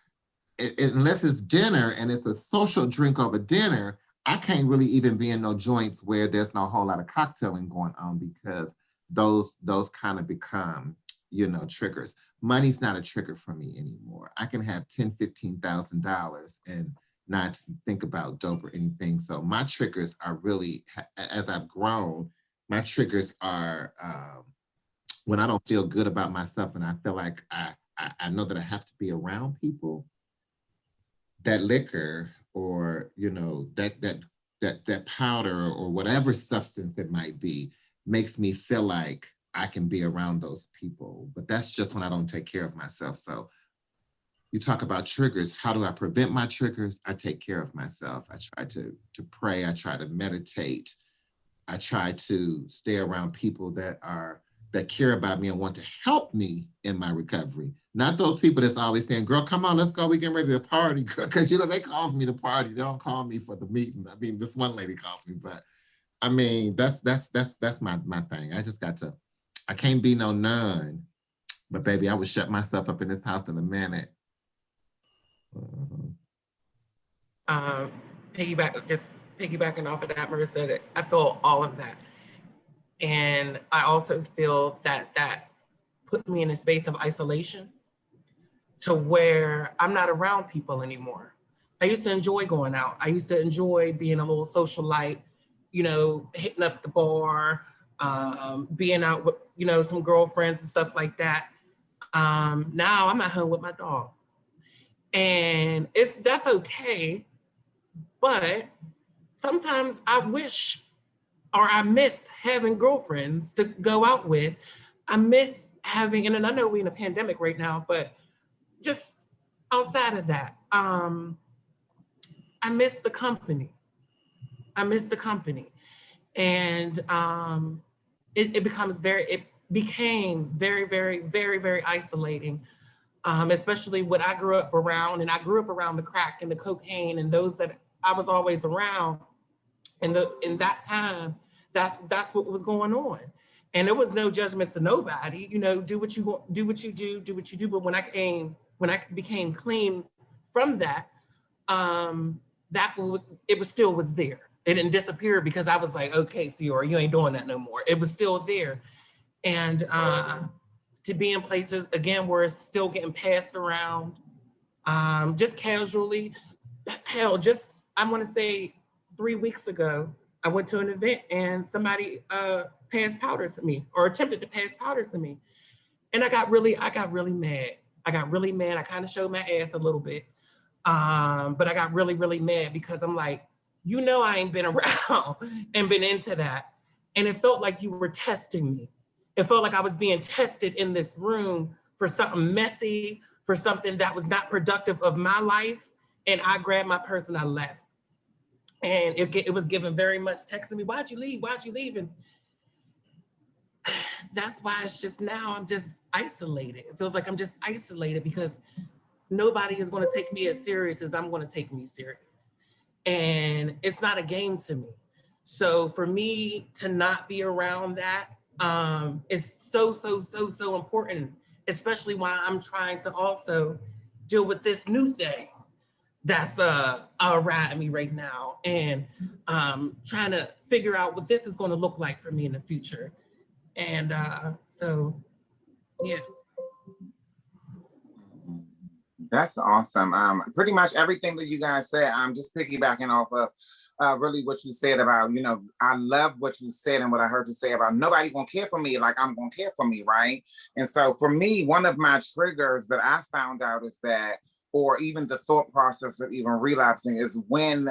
unless it's dinner and it's a social drink over dinner, I can't really even be in no joints where there's no whole lot of cocktailing going on, because those kind of become, you know, triggers. Money's not a trigger for me anymore. I can have $10,000, $15,000 and not think about dope or anything. So my triggers are really, as I've grown, my triggers are when I don't feel good about myself and I feel like I know that I have to be around people. That liquor, or, you know, that powder or whatever substance it might be, makes me feel like I can be around those people. But that's just when I don't take care of myself. So you talk about triggers. How do I prevent my triggers? I take care of myself. I try to pray. I try to meditate. I try to stay around people that care about me and want to help me in my recovery. Not those people that's always saying, girl, come on, let's go, we getting ready to party. Because, you know, they call me to party. They don't call me for the meeting. I mean, this one lady calls me, but I mean, that's my thing. I can't be no nun, but baby, I would shut myself up in this house in a minute. Piggybacking off of that, Marissa, I feel all of that. And I also feel that put me in a space of isolation to where I'm not around people anymore. I used to enjoy going out. I used to enjoy being a little socialite, you know, hitting up the bar, being out with, you know, some girlfriends and stuff like that. Now I'm at home with my dog. And that's okay. But sometimes I wish, or I miss having girlfriends to go out with. I miss having, and I know we're in a pandemic right now, but just outside of that, I miss the company. And it became very, very, very, very isolating, especially what I grew up around. And I grew up around the crack and the cocaine and those that I was always around. And in that time, that's what was going on. And there was no judgment to nobody, you know, do what you want, do what you do. But when I became clean from that, it was still was there. It didn't disappear because I was like, okay, Ciora, you ain't doing that no more. It was still there. And to be in places, again, where it's still getting passed around, just casually. Hell, just, I want to say 3 weeks ago, I went to an event and somebody passed powder to me or attempted to pass powder to me. And I got really mad. I kind of showed my ass a little bit. But I got really, really mad because I'm like, you know, I ain't been around and been into that. And it felt like you were testing me. It felt like I was being tested in this room for something messy, for something that was not productive of my life. And I grabbed my purse and I left. And it was given very much texting me, why'd you leave? Why'd you leave? And that's why it's just now I'm just isolated. It feels like I'm just isolated because nobody is going to take me as serious as I'm going to take me serious. And it's not a game to me. So for me to not be around that is so important, especially while I'm trying to also deal with this new thing that's around me right now, and trying to figure out what this is going to look like for me in the future. And so, yeah. That's awesome. Pretty much everything that you guys said, I'm just piggybacking off of really what you said about, you know, I love what you said and what I heard you say about nobody gonna care for me like I'm gonna care for me, right? And so for me, one of my triggers that I found out is that, or even the thought process of even relapsing is when,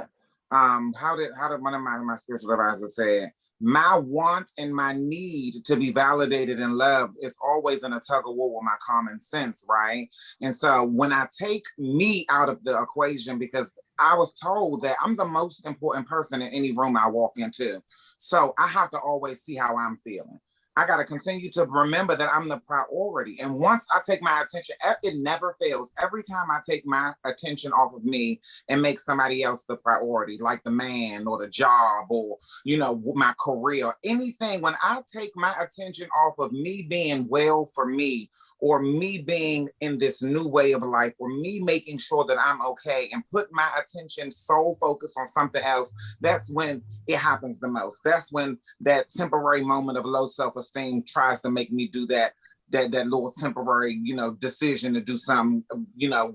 how did one of my spiritual advisors say, my want and my need to be validated and loved is always in a tug of war with my common sense, right? And so when I take me out of the equation, because I was told that I'm the most important person in any room I walk into, so I have to always see how I'm feeling. I got to continue to remember that I'm the priority. And once I take my attention, it never fails. Every time I take my attention off of me and make somebody else the priority, like the man or the job or, you know, my career, anything, when I take my attention off of me being well for me, or me being in this new way of life, or me making sure that I'm okay, and put my attention so focused on something else, that's when it happens the most. That's when that temporary moment of low self-esteem tries to make me do that little temporary, you know, decision to do something, you know,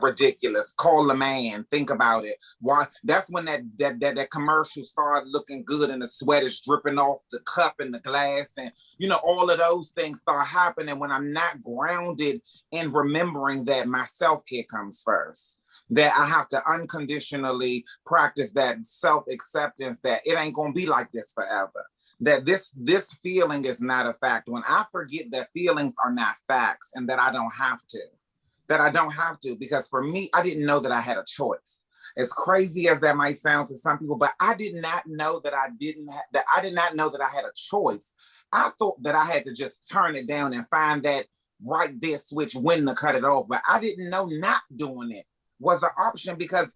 ridiculous. Call a man, think about it. Why? That's when that commercial started looking good and the sweat is dripping off the cup and the glass, and you know, all of those things start happening when I'm not grounded in remembering that my self-care comes first. That I have to unconditionally practice that self-acceptance that it ain't gonna be like this forever. That this feeling is not a fact. When I forget that feelings are not facts and that I don't have to, because for me, I didn't know that I had a choice. As crazy as that might sound to some people, but I did not know that I did not know that I had a choice. I thought that I had to just turn it down and find that right there switch when to cut it off. But I didn't know not doing it was an option, because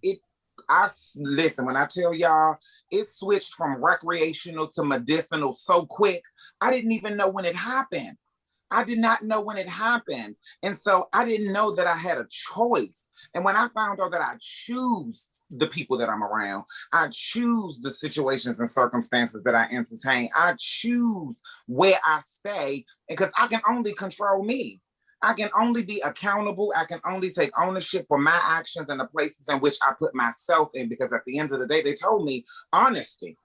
listen, when I tell y'all, it switched from recreational to medicinal so quick, I didn't even know when it happened. I did not know when it happened. And so I didn't know that I had a choice. And when I found out that I choose the people that I'm around, I choose the situations and circumstances that I entertain, I choose where I stay, because I can only control me. I can only be accountable. I can only take ownership for my actions and the places in which I put myself in, because at the end of the day, they told me honesty.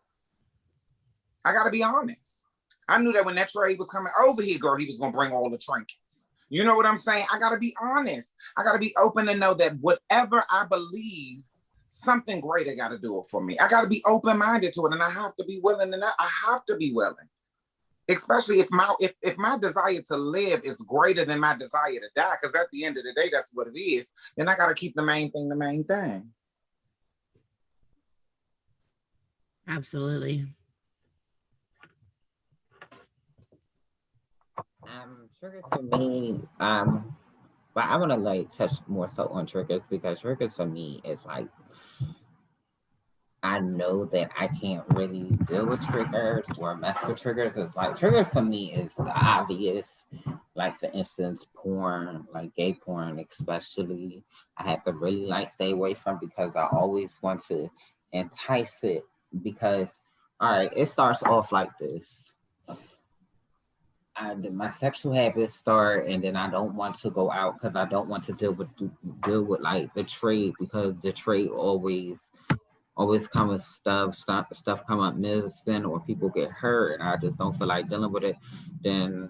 I got to be honest. I knew that when that trade was coming over here, girl, he was going to bring all the trinkets. You know what I'm saying? I got to be honest. I got to be open to know that whatever I believe, something greater got to do it for me. I got to be open-minded to it, and I have to be willing to know. I have to be willing. Especially if my desire to live is greater than my desire to die, because at the end of the day, that's what it is, then I got to keep the main thing the main thing. Absolutely. Triggers for me, but I want to like touch more so on triggers, because triggers for me is like, I know that I can't really deal with triggers or mess with triggers. It's like triggers for me is obvious. Like for instance, porn, like gay porn especially. I have to really like stay away from because I always want to entice it because all right, it starts off like this. My sexual habits start, and then I don't want to go out because I don't want to deal with like the trade because the trade always come with stuff come up missing or people get hurt, and I just don't feel like dealing with it. Then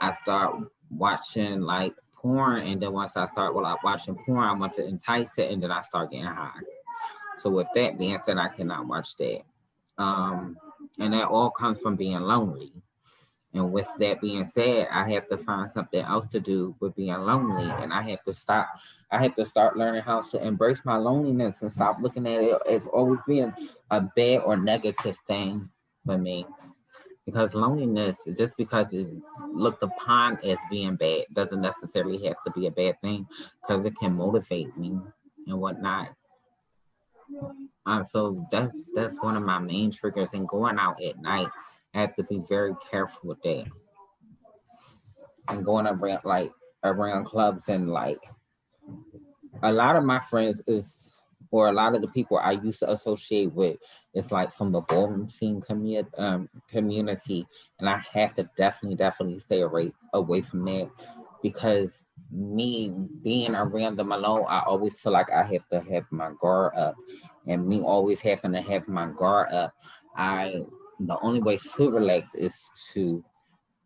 I start watching like porn, and then once I start watching porn, I want to entice it, and then I start getting high. So with that being said, I cannot watch that. And that all comes from being lonely. And with that being said, I have to find something else to do with being lonely. And I have to start learning how to embrace my loneliness and stop looking at it as always being a bad or negative thing for me. Because loneliness, just because it's looked upon as being bad, doesn't necessarily have to be a bad thing because it can motivate me and whatnot. So that's one of my main triggers. And going out at night, I have to be very careful with that. And going around clubs and like a lot of my friends or a lot of the people I used to associate with is like from the ballroom scene community, and I have to definitely stay away from that because me being around them alone, I always feel like I have to have my guard up, and me always having to have my guard up, the only way to relax is to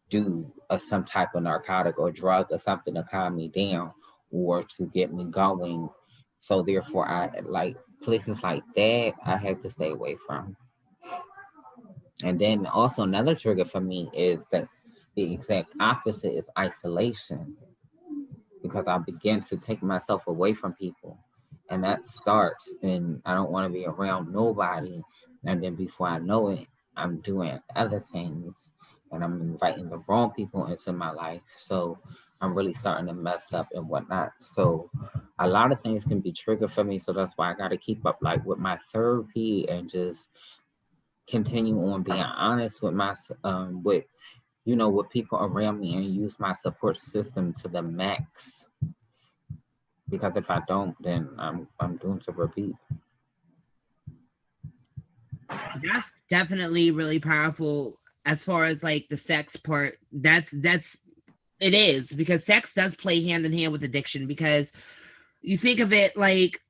do some type of narcotic or drug or something to calm me down or to get me going. So therefore, I like places like that I have to stay away from. And then also another trigger for me is that the exact opposite is isolation, because I begin to take myself away from people. And that starts, and I don't want to be around nobody. And then before I know it, I'm doing other things and I'm inviting the wrong people into my life. So I'm really starting to mess up and whatnot. So a lot of things can be triggered for me. So that's why I got to keep up like with my therapy and just continue on being honest with my, with people around me and use my support system to the max. Because if I don't, then I'm doomed to repeat. That's definitely really powerful as far as like the sex part. That's it is, because sex does play hand in hand with addiction, because you think of it like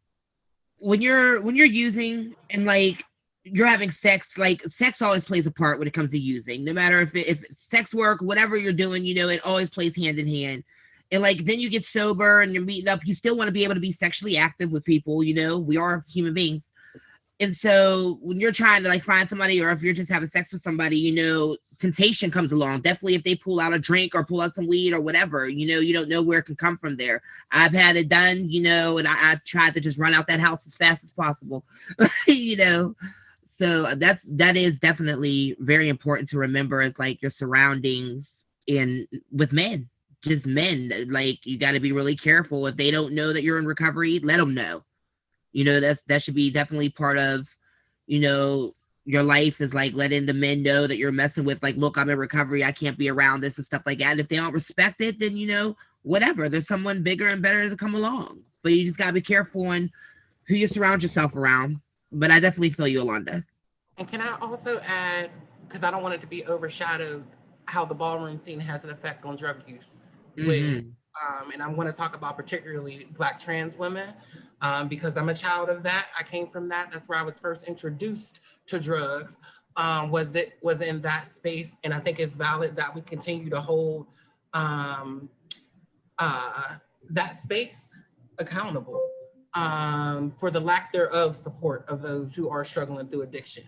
when you're using and like you're having sex, like sex always plays a part when it comes to using, no matter if sex work, whatever you're doing, it always plays hand in hand. And like then you get sober and you're meeting up, you still want to be able to be sexually active with people, we are human beings. And so when you're trying to like find somebody, or if you're just having sex with somebody, temptation comes along. Definitely if they pull out a drink or pull out some weed or whatever, you don't know where it can come from there. I've had it done, and I tried to just run out that house as fast as possible, So that is definitely very important to remember, is like your surroundings with men, just men. Like you got to be really careful. If they don't know that you're in recovery, let them know. That should be definitely part of, your life, is like letting the men know that you're messing with, like, look, I'm in recovery, I can't be around this and stuff like that. And if they don't respect it, then, whatever, there's someone bigger and better to come along. But you just got to be careful on who you surround yourself around. But I definitely feel you, Alonda. And can I also add, because I don't want it to be overshadowed, how the ballroom scene has an effect on drug use. And I want to talk about particularly Black trans women, because I'm a child of that. I came from that. That's where I was first introduced to drugs, was in that space. And I think it's valid that we continue to hold that space accountable for the lack thereof support of those who are struggling through addiction,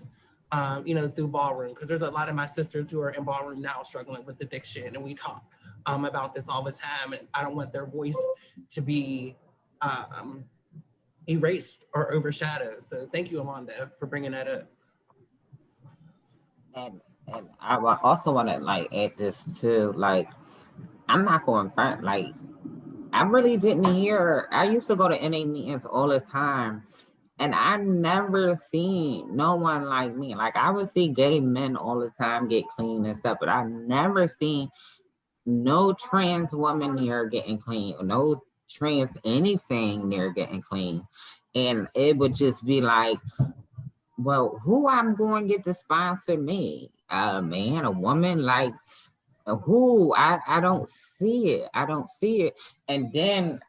through ballroom. Because there's a lot of my sisters who are in ballroom now struggling with addiction, and we talk about this all the time, and I don't want their voice to be erased or overshadowed. So thank you, Alonda, for bringing that up. And I also want to like add this too. Like, I'm not going front. Like, I really didn't hear. I used to go to NA meetings all the time, And I never seen no one like me. Like I would see gay men all the time get clean and stuff, but I never seen no trans woman near getting clean, or no trans anything near getting clean. And it would just be like, well, who I'm going to get to sponsor me? A man, a woman, like who? I don't see it. I don't see it. And then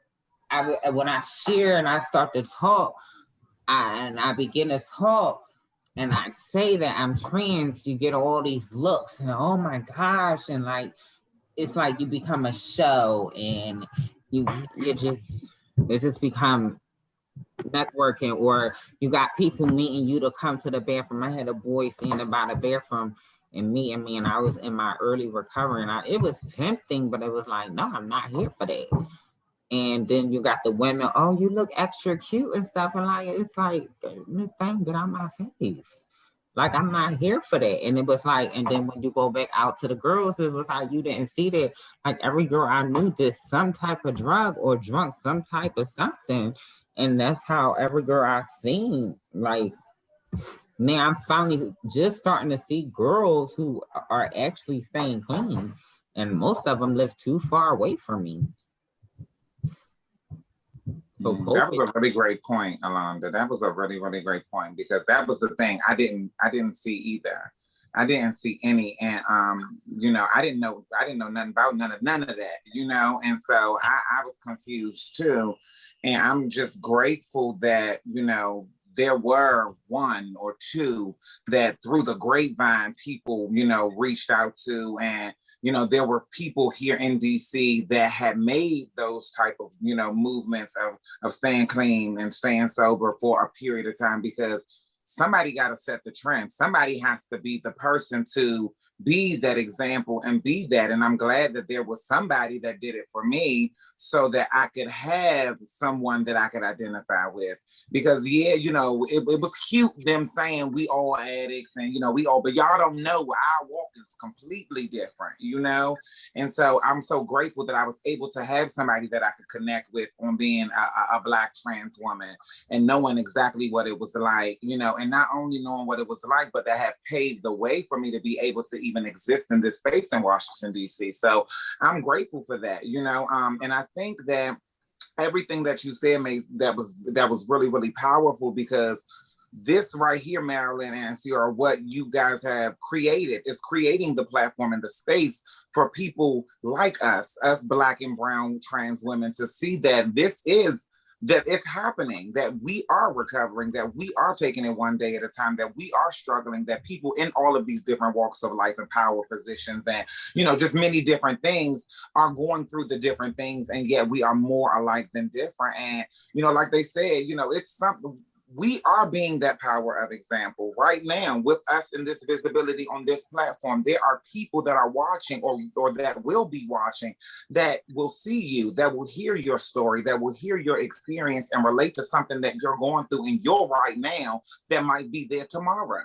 when I share and I start to talk, I begin to talk and I say that I'm trans, you get all these looks and oh my gosh, and like it's like you become a show and you just it just become networking, or you got people meeting you to come to the bathroom. I had a boy standing by the bathroom and meeting me, and I was in my early recovery, and it was tempting, but it was like, no, I'm not here for that. And then you got the women, oh, you look extra cute and stuff. And like, it's like, this thing get out my face. Like, I'm not here for that. And it was like, and then when you go back out to the girls, it was like, you didn't see that. Like every girl I knew did some type of drug or drunk some type of something. And that's how every girl I've seen, like, now I'm finally just starting to see girls who are actually staying clean. And most of them live too far away from me. So that was a really great point, Alonda. That was a really, really great point, because that was the thing I didn't see either. I didn't see any, and you know, I didn't know nothing about none of that, you know, and so I was confused too. And I'm just grateful that, you know, there were one or two that through the grapevine people, you know, reached out to, and you know, there were people here in DC that had made those type of, you know, movements of staying clean and staying sober for a period of time, because somebody got to set the trend. Somebody has to be the person to be that example and be that. And I'm glad that there was somebody that did it for me, so that I could have someone that I could identify with. Because yeah, you know, it was cute them saying we all addicts and, you know, we all, but y'all don't know our walk is completely different, you know? And so I'm so grateful that I was able to have somebody that I could connect with on being a Black trans woman and knowing exactly what it was like, you know, and not only knowing what it was like, but that have paved the way for me to be able to even exist in this space in Washington, D.C. So I'm grateful for that, you know, and I think that everything that you said that was really, really powerful, because this right here, Marilyn and Ciora, what you guys have created is creating the platform and the space for people like us Black and brown trans women, to see that this is, that it's happening, that we are recovering, that we are taking it one day at a time, that we are struggling, that people in all of these different walks of life and power positions and, you know, just many different things are going through the different things, and yet we are more alike than different. And, you know, like they said, you know, it's something, we are being that power of example right now with us in this visibility on this platform. There are people that are watching or that will be watching, that will see you, that will hear your story, that will hear your experience and relate to something that you're going through in your right now that might be there tomorrow,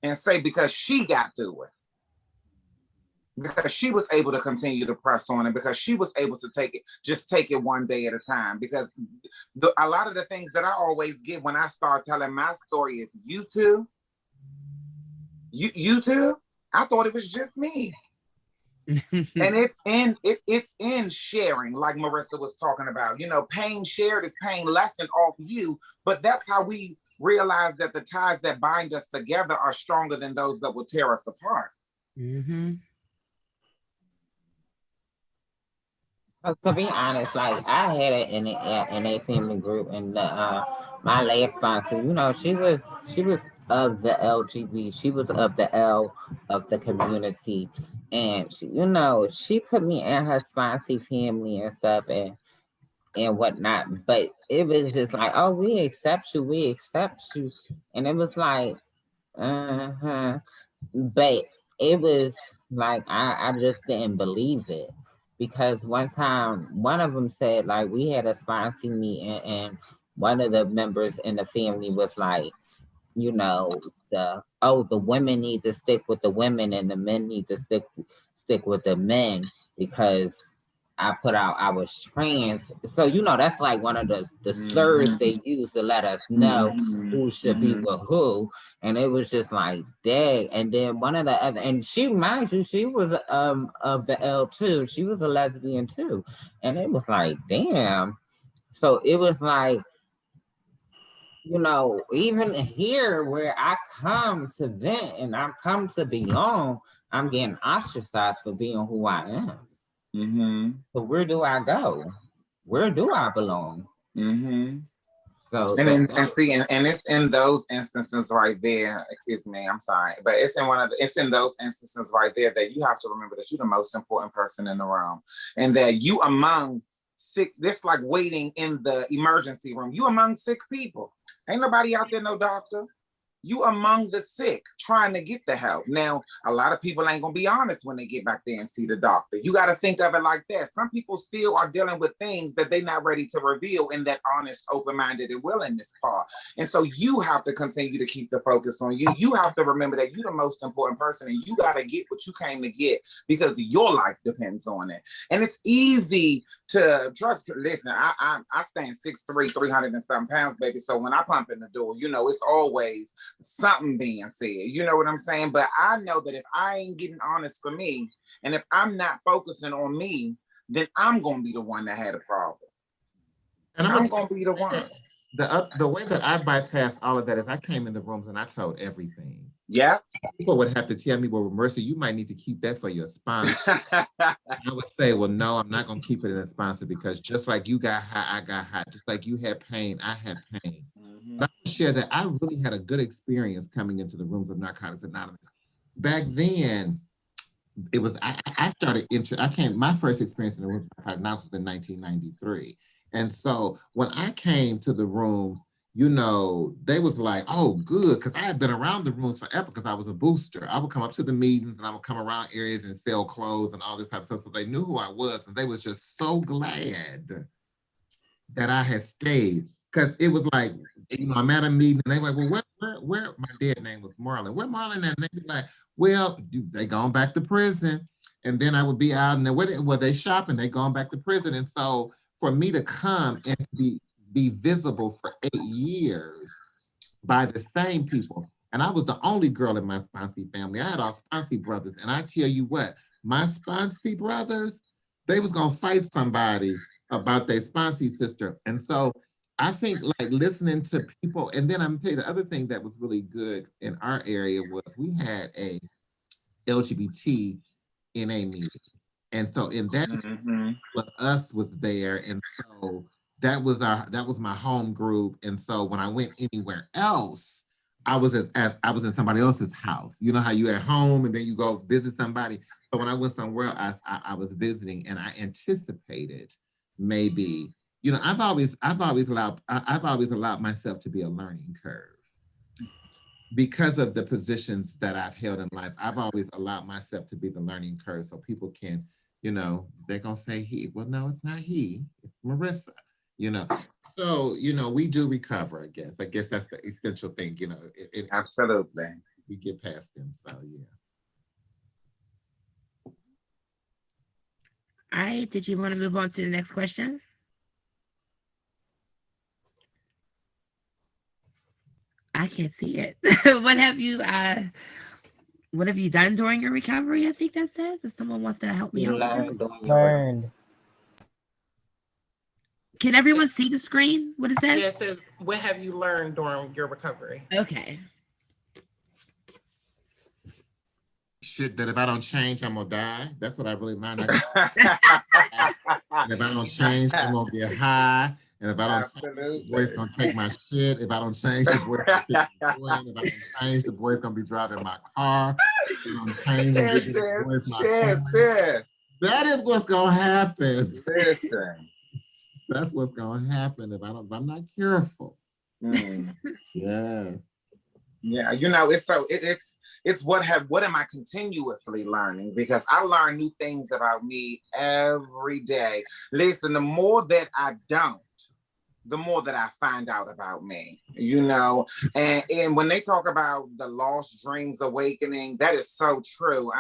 and say, because she got through it, because she was able to continue to press on, and because she was able to take it one day at a time. Because a lot of the things that I always get when I start telling my story is, you too? You too? I thought it was just me. And it's in sharing, like Marissa was talking about. You know, pain shared is pain lessened off you, but that's how we realize that the ties that bind us together are stronger than those that will tear us apart. Mm-hmm. To be honest, like I had it in a family group, and my last sponsor, you know, she was of the LGBT, she was of the L of the community, and she, you know, she put me in her sponsee family and stuff and whatnot. But it was just like, oh, we accept you, and it was like, but it was like I just didn't believe it. Because one time, one of them said, like, we had a sponsee meeting, and one of the members in the family was like, you know, the women need to stick with the women, and the men need to stick with the men, because I put out I was trans. So, you know, that's like one of the slurs they use to let us know who should be with who. And it was just like, dang. And then one of the other, and she, mind you, she was of the L too. She was a lesbian too. And it was like, damn. So it was like, you know, even here where I come to vent and I come to belong, I'm getting ostracized for being who I am. So where do I go? Where do I belong? So and it's in those instances right there. Excuse me, I'm sorry, but it's in those instances right there that you have to remember that you're the most important person in the room, and that you among six. This like waiting in the emergency room. You among 6 people. Ain't nobody out there, no doctor. You among the sick trying to get the help. Now, a lot of people ain't gonna be honest when they get back there and see the doctor. You got to think of it like that. Some people still are dealing with things that they're not ready to reveal in that honest, open-minded, and willingness part. And so you have to continue to keep the focus on you. You have to remember that you're the most important person, and you got to get what you came to get because your life depends on it. And it's easy to trust. Listen, I stand 6'3", 300 and something pounds, baby. So when I pump in the door, you know, it's always something being said, you know what I'm saying? But I know that if I ain't getting honest for me, and if I'm not focusing on me, then I'm gonna be the one that had a problem. And I'm gonna be the one. The way that I bypassed all of that is I came in the rooms and I told everything. Yeah. People would have to tell me, well, Marissa, you might need to keep that for your sponsor. I would say, well, no, I'm not gonna keep it in a sponsor, because just like you got high, I got high. Just like you had pain, I had pain. But I share that I really had a good experience coming into the rooms of Narcotics Anonymous. Back then, it was my first experience in the rooms of Narcotics Anonymous was in 1993. And so when I came to the rooms, you know, they was like, oh, good, because I had been around the rooms forever because I was a booster. I would come up to the meetings and I would come around areas and sell clothes and all this type of stuff. So they knew who I was, and they was just so glad that I had stayed. Because it was like, you know, I'm at a meeting and they were like, well, where my dead name was Marlon. Where Marlon at? And they be like, well, they gone back to prison. And then I would be out and they shopping, they gone back to prison. And so for me to come and be visible for 8 years by the same people. And I was the only girl in my sponsee family. I had all sponsee brothers. And I tell you what, my sponsee brothers, they was gonna fight somebody about their sponsee sister. And so I think like listening to people, and then I'm gonna tell you the other thing that was really good in our area was we had a LGBT NA meeting. And so in that us was there. And so that was my home group. And so when I went anywhere else, I was in somebody else's house. You know how you at home and then you go visit somebody. So when I went somewhere else, I was visiting, and I anticipated maybe, you know, I've always allowed myself to be a learning curve because of the positions that I've held in life. I've always allowed myself to be the learning curve so people can, you know, they're gonna say he. Well, no, it's not he, it's Marissa, you know. So, you know, we do recover, I guess. I guess that's the essential thing, you know. Absolutely. We get past them, so yeah. All right, did you want to move on to the next question? I can't see it. What have you done during your recovery? I think that says. If someone wants to help me out with that. Learned. Can everyone see the screen? What it says? Yeah, it says, what have you learned during your recovery? Okay. Shit, that if I don't change, I'm gonna die. That's what I really learned. And if I don't change, I'm gonna get high. And if I don't change, the boy's gonna take my shit. If I don't change, the boy's gonna take my boy. If I don't change, the boy's gonna be driving my car. If I don't change, the boy's my car. That is what's gonna happen. Listen. That's what's gonna happen if I'm not careful. Yes. Yeah, you know, it's what am I continuously learning? Because I learn new things about me every day. Listen, the more that I don't, the more that I find out about me, you know. And when they talk about the lost dreams awakening, that is so true.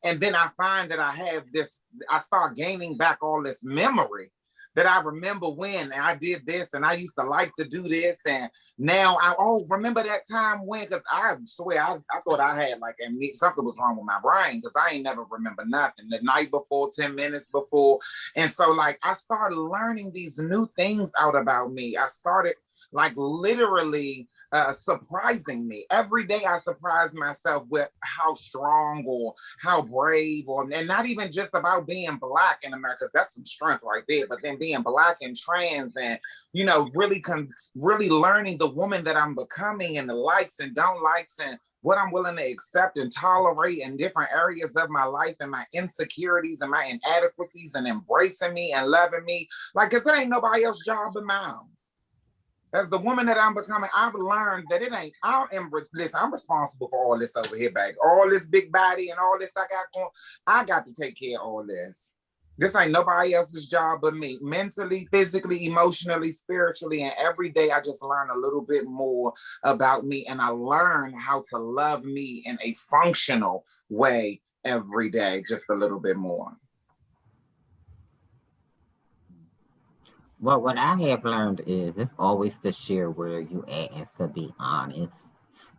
And then I find that I start gaining back all this memory that I remember when I did this and I used to like to do this. And now remember that time when, because I swear, I thought I had like something was wrong with my brain because I ain't never remember nothing the night before, 10 minutes before. And so like, I started learning these new things out about me. I started like literally surprising me. Every day I surprise myself with how strong or how brave, and not even just about being Black in America, that's some strength right there, but then being Black and trans and, you know, really learning the woman that I'm becoming and the likes and don't likes and what I'm willing to accept and tolerate in different areas of my life and my insecurities and my inadequacies and embracing me and loving me. Like, cause there ain't nobody else's job but mine. As the woman that I'm becoming, I've learned that listen, I'm responsible for all this over here, baby. All this big body and all this I got going, I got to take care of all this. This ain't nobody else's job but me. Mentally, physically, emotionally, spiritually, and every day I just learn a little bit more about me, and I learn how to love me in a functional way every day, just a little bit more. Well, what I have learned is it's always to share where you at and to be honest.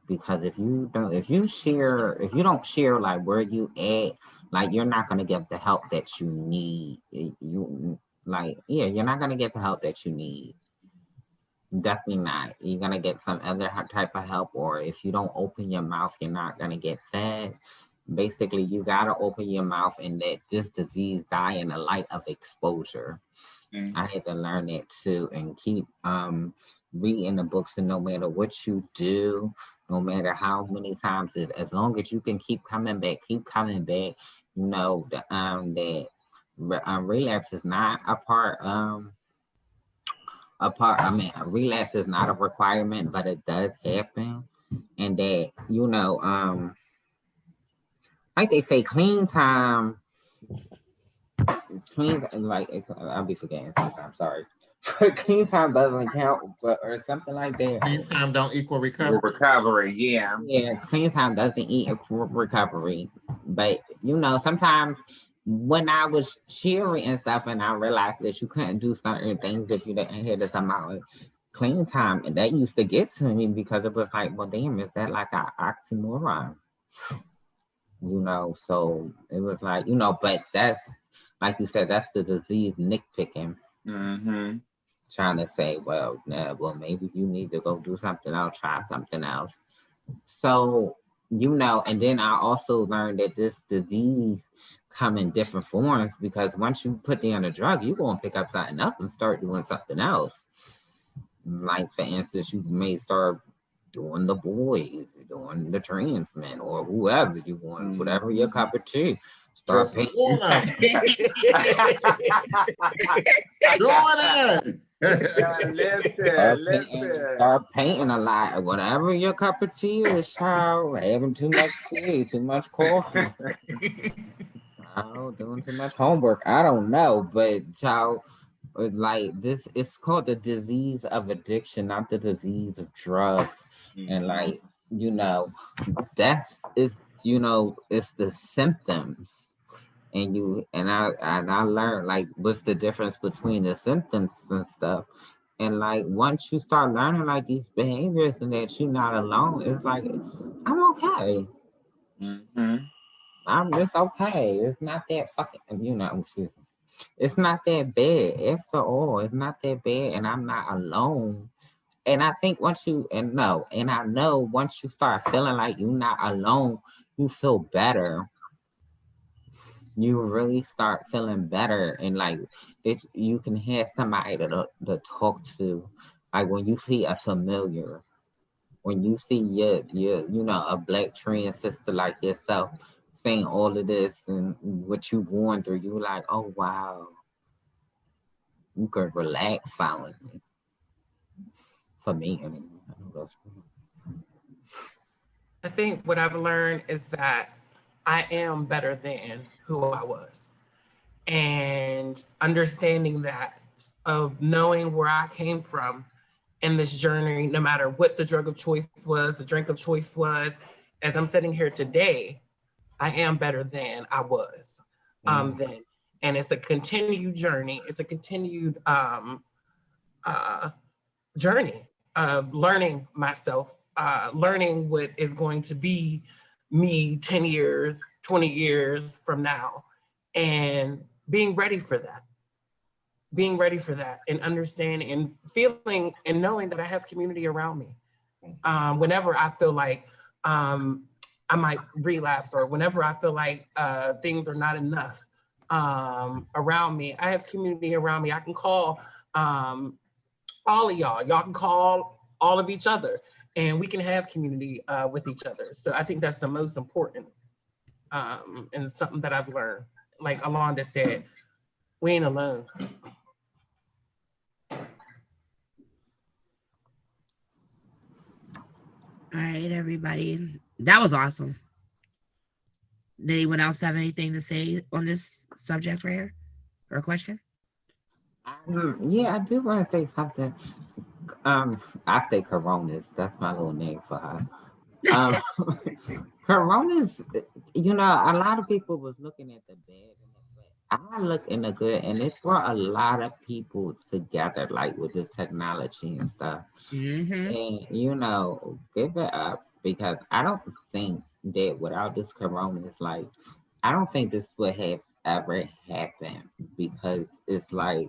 Because if you don't share like where you at, like you're not gonna get the help that you need. You're not gonna get the help that you need. Definitely not. You're gonna get some other type of help, or if you don't open your mouth, you're not gonna get fed. Basically, you gotta open your mouth and let this disease die in the light of exposure. I had to learn that too, and keep reading the books. And no matter what you do, no matter how many times, as long as you can keep coming back, you know that relapse is not relapse is not a requirement, but it does happen, and that like they say, clean time. I'll be forgetting sometimes. Sorry. Clean time doesn't count, or something like that. Clean time don't equal recovery. Recovery, yeah. Yeah, clean time doesn't equal recovery. But sometimes when I was cheering and stuff, and I realized that you couldn't do certain things if you didn't hit this amount of clean time, and that used to get to me because it was like, well, damn, is that like an oxymoron? So it was like, but that's, like you said, that's the disease nitpicking. Mm-hmm. Trying to say, well, maybe you need to go do something else, try something else. So, and then I also learned that this disease come in different forms, because once you put down a drug, you're going to pick up something else and start doing something else. Like, for instance, you may start doing the boys, doing the trans men, or whoever you want, whatever your cup of tea. Start painting. Doing it. Listen. Start painting a lot. Whatever your cup of tea is, child. Having too much tea, too much coffee. Doing too much homework. I don't know, but child, like this, it's called the disease of addiction, not the disease of drugs. And like, it's the symptoms. And I learned like what's the difference between the symptoms and stuff. And like once you start learning like these behaviors and that you're not alone, it's like I'm okay. It's okay. It's not that fucking it's not that bad. After all, it's not that bad, and I'm not alone. And I think once you I know once you start feeling like you're not alone, you feel better. You really start feeling better, and like you can have somebody to talk to. Like when you see a familiar, when you see a Black trans sister like yourself saying all of this and what you going through, you like, oh wow, you can relax silently. For me, I mean, I think what I've learned is that I am better than who I was, and understanding that of knowing where I came from in this journey, no matter what the drug of choice was, the drink of choice was. As I'm sitting here today, I am better than I was then. And it's a continued journey. It's a continued journey of learning myself, learning what is going to be me 10 years, 20 years from now, and being ready for that. Being ready for that and understanding and feeling and knowing that I have community around me. Whenever I feel like I might relapse, or whenever I feel like things are not enough around me, I have community around me. I can call all of y'all. Y'all can call all of each other, and we can have community with each other. So I think that's the most important, and it's something that I've learned. Like Alonda said, we ain't alone. All right, everybody. That was awesome. Did anyone else have anything to say on this subject right here? Or a question? Yeah, I do want to say something. I say Coronas. That's my little name for her. Coronas, you know, a lot of people was looking at the bad and the bad. I look in the good, and it brought a lot of people together, like with the technology and stuff. And, you know, give it up, because I don't think that without this Coronas, like, I don't think this would have ever happened, because it's like,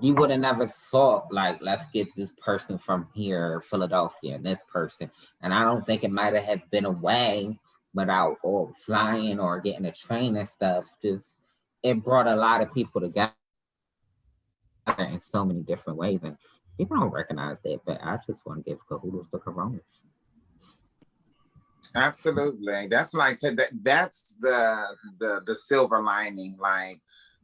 you would have never thought, like, let's get this person from here, Philadelphia, and this person. And I don't think it might have been a way without or flying or getting a train and stuff. Just, it brought a lot of people together in so many different ways. And people don't recognize that, but I just want to give kudos to Coronas. Absolutely. That's like, that's the silver lining. Like,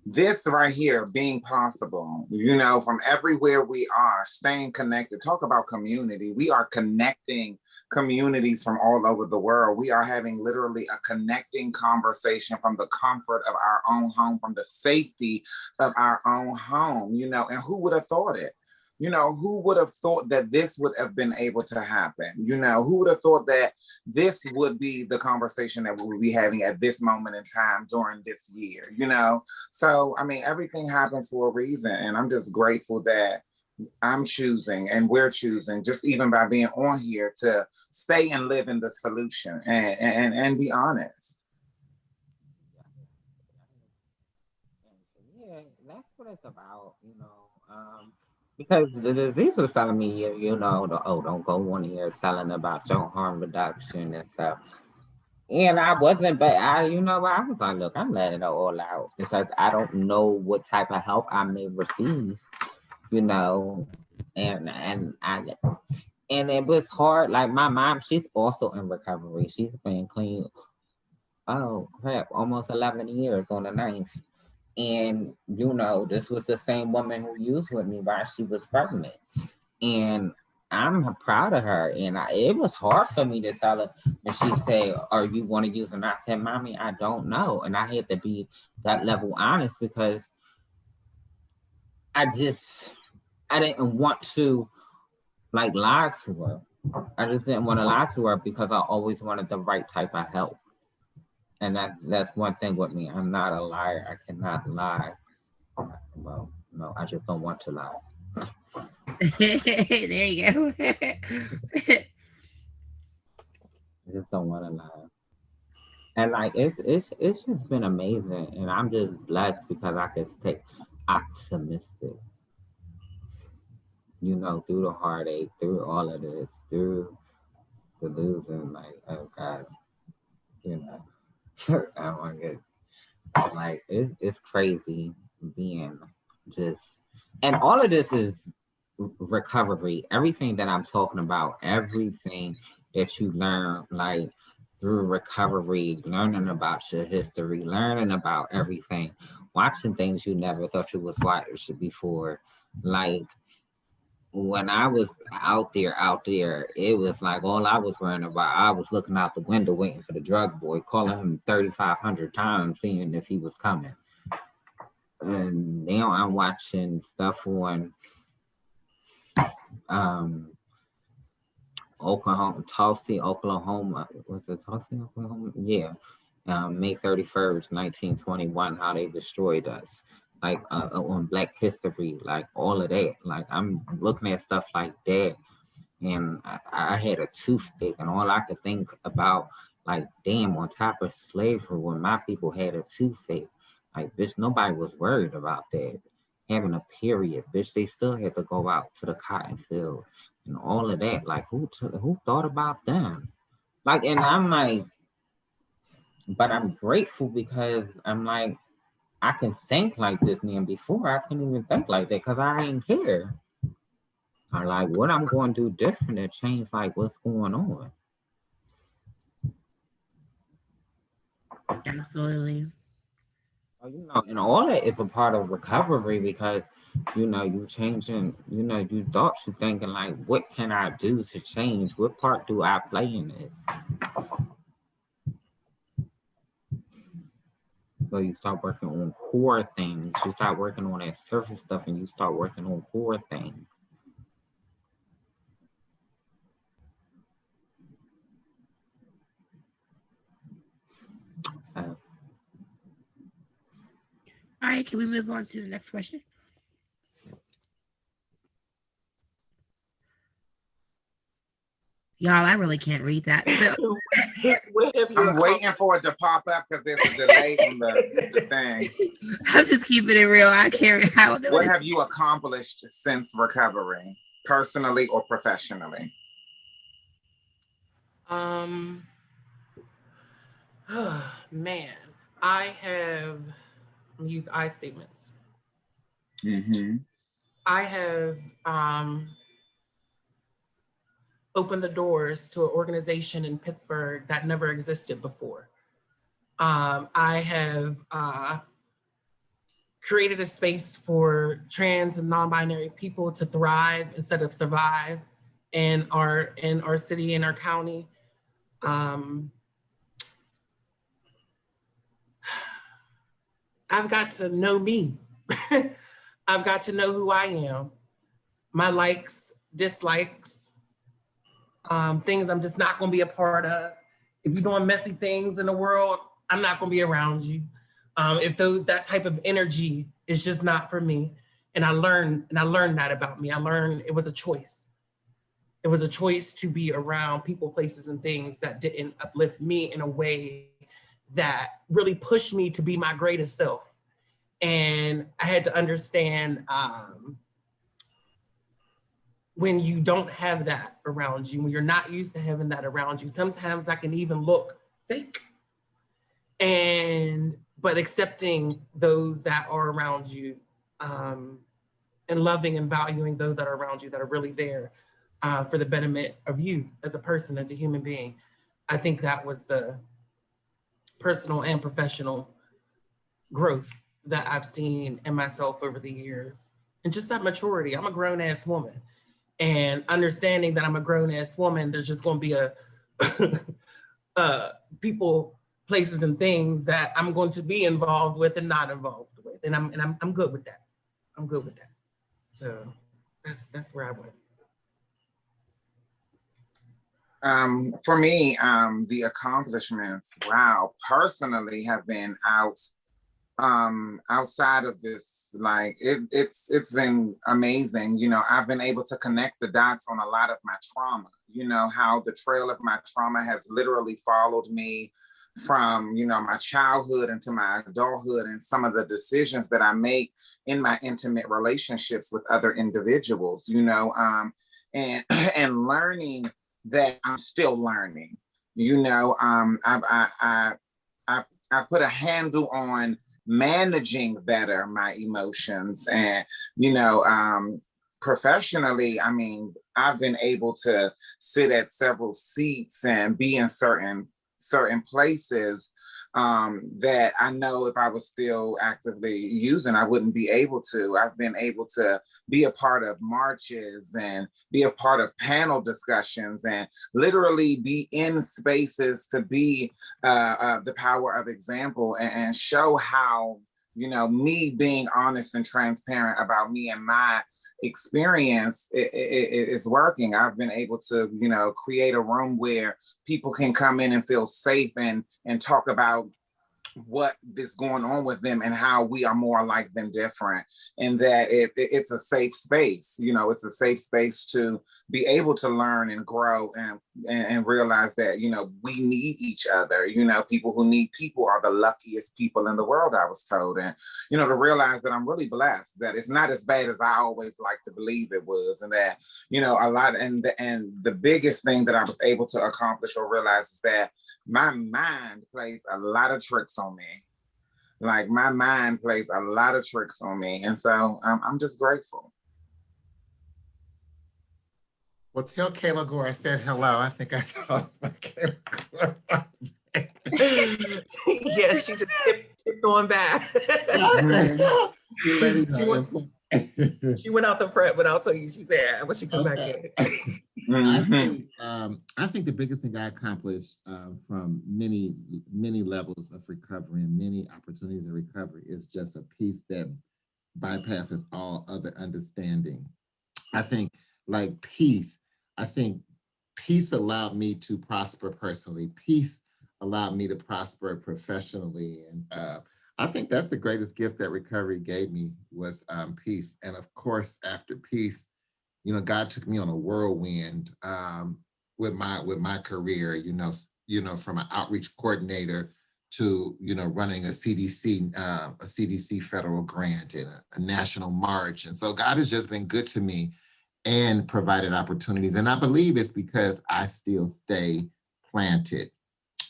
this right here being possible, you know, from everywhere we are, staying connected. Talk about community. We are connecting communities from all over the world. We are having literally a connecting conversation from the comfort of our own home, from the safety of our own home, you know, and who would have thought it? You know, who would have thought that this would have been able to happen? You know, who would have thought that this would be the conversation that we would be having at this moment in time during this year, you know? So, I mean, everything happens for a reason. And I'm just grateful that I'm choosing and we're choosing, just even by being on here, to stay and live in the solution and be honest. Yeah, that's what it's about, you know. Because the disease was telling me, you know, don't go on here selling about your harm reduction and stuff. And I wasn't, but you know, I was like, look, I'm letting it all out, because I don't know what type of help I may receive, you know, and it was hard. Like, my mom, she's also in recovery. She's been clean, oh crap, almost 11 years on the 9th. And, you know, this was the same woman who used with me while she was pregnant. And I'm proud of her. And it was hard for me to tell her when she said, are you going to use it? And I said, Mommy, I don't know. And I had to be that level honest, because I didn't want to, like, lie to her. I just didn't want to lie to her, because I always wanted the right type of help. And that's one thing with me. I'm not a liar. I cannot lie. Well, no, I just don't want to lie. There you go. I just don't want to lie. And like, it's just been amazing. And I'm just blessed, because I can stay optimistic, you know, through the heartache, through all of this, through the losing, like, oh God, you know. I want to get, like, it's crazy being just, and all of this is recovery. Everything that I'm talking about, everything that you learn, like, through recovery, learning about your history, learning about everything, watching things you never thought you was watching before. Like, when I was out there, it was like all I was worrying about. I was looking out the window waiting for the drug boy, calling him 3,500 times, seeing if he was coming. and now I'm watching stuff on Tulsa, Oklahoma. Was it Tulsa, Oklahoma? Yeah. May 31st, 1921, how they destroyed us. Like on Black History, like all of that. Like I'm looking at stuff like that, and I had a toothpick, and all I could think about, like, damn, on top of slavery, when my people had a toothpick, like, bitch, nobody was worried about that. Having a period, bitch, they still had to go out to the cotton field and all of that. Like, who thought about them? Like, and I'm like, but I'm grateful because I'm like, I can think like this now. Before I couldn't even think like that because I ain't care. I like what I'm going to do different to change like what's going on. Absolutely. You know, and all that is a part of recovery because, you know, you changing, you know, you thoughts, you thinking like, what can I do to change? What part do I play in this? So you start working on core things. You start working on that surface stuff and you start working on core things. All right, can we move on to the next question? Y'all, I really can't read that. So I'm waiting for it to pop up because there's a delay on the thing. I'm just keeping it real. I can't. What have you accomplished since recovery, personally or professionally? Man, I have used I statements. Mm-hmm. I have opened the doors to an organization in Pittsburgh that never existed before. I have created a space for trans and non-binary people to thrive instead of survive in our city, in our county. I've got to know me. I've got to know who I am, my likes, dislikes, things I'm just not going to be a part of. If you're doing messy things in the world, I'm not going to be around you. If that type of energy is just not for me. And I learned that about me. I learned it was a choice. It was a choice to be around people, places, and things that didn't uplift me in a way that really pushed me to be my greatest self. And I had to understand when you don't have that around you, when you're not used to having that around you, sometimes that can even look fake. But accepting those that are around you and loving and valuing those that are around you that are really there for the betterment of you as a person, as a human being. I think that was the personal and professional growth that I've seen in myself over the years. And just that maturity. I'm a grown ass woman. And understanding that I'm a grown ass woman, there's just going to be people, places, and things that I'm going to be involved with and not involved with. And I'm good with that. I'm good with that. So that's where I went. For me, the accomplishments, wow, personally have been outside of this, like it's been amazing. You know, I've been able to connect the dots on a lot of my trauma, you know, how the trail of my trauma has literally followed me from, you know, my childhood into my adulthood, and some of the decisions that I make in my intimate relationships with other individuals, you know, and and learning that I'm still learning, you know. I've put a handle on managing better my emotions, and you know, professionally, I mean, I've been able to sit at several seats and be in certain places that I know if I was still actively using, I wouldn't be able to. I've been able to be a part of marches and be a part of panel discussions and literally be in spaces to be the power of example and show how me being honest and transparent about me and my experience is working. I've been able to, create a room where people can come in and feel safe and talk about what is going on with them and how we are more alike than different, and that it's a safe space. It's a safe space to be able to learn and grow and realize that we need each other. People who need people are the luckiest people in the world, I was told. And to realize that I'm really blessed, that it's not as bad as I always like to believe it was, and that a lot. And the biggest thing that I was able to accomplish or realize is that my mind plays a lot of tricks on me. Like, my mind plays a lot of tricks on me. And so I'm just grateful. Well, tell Kayla Gore I said hello. I think I saw Kayla Gore. Yeah, she just kept on back. She went out the front, but I'll tell you, she's there when she comes back in. I think the biggest thing I accomplished from many levels of recovery and many opportunities of recovery is just a piece that bypasses all other understanding. I think peace allowed me to prosper personally. Peace allowed me to prosper professionally. And I think that's the greatest gift that recovery gave me was peace. And of course, after peace, God took me on a whirlwind with my career, from an outreach coordinator to, running a CDC federal grant and a national march. And so God has just been good to me and provided opportunities. And I believe it's because I still stay planted.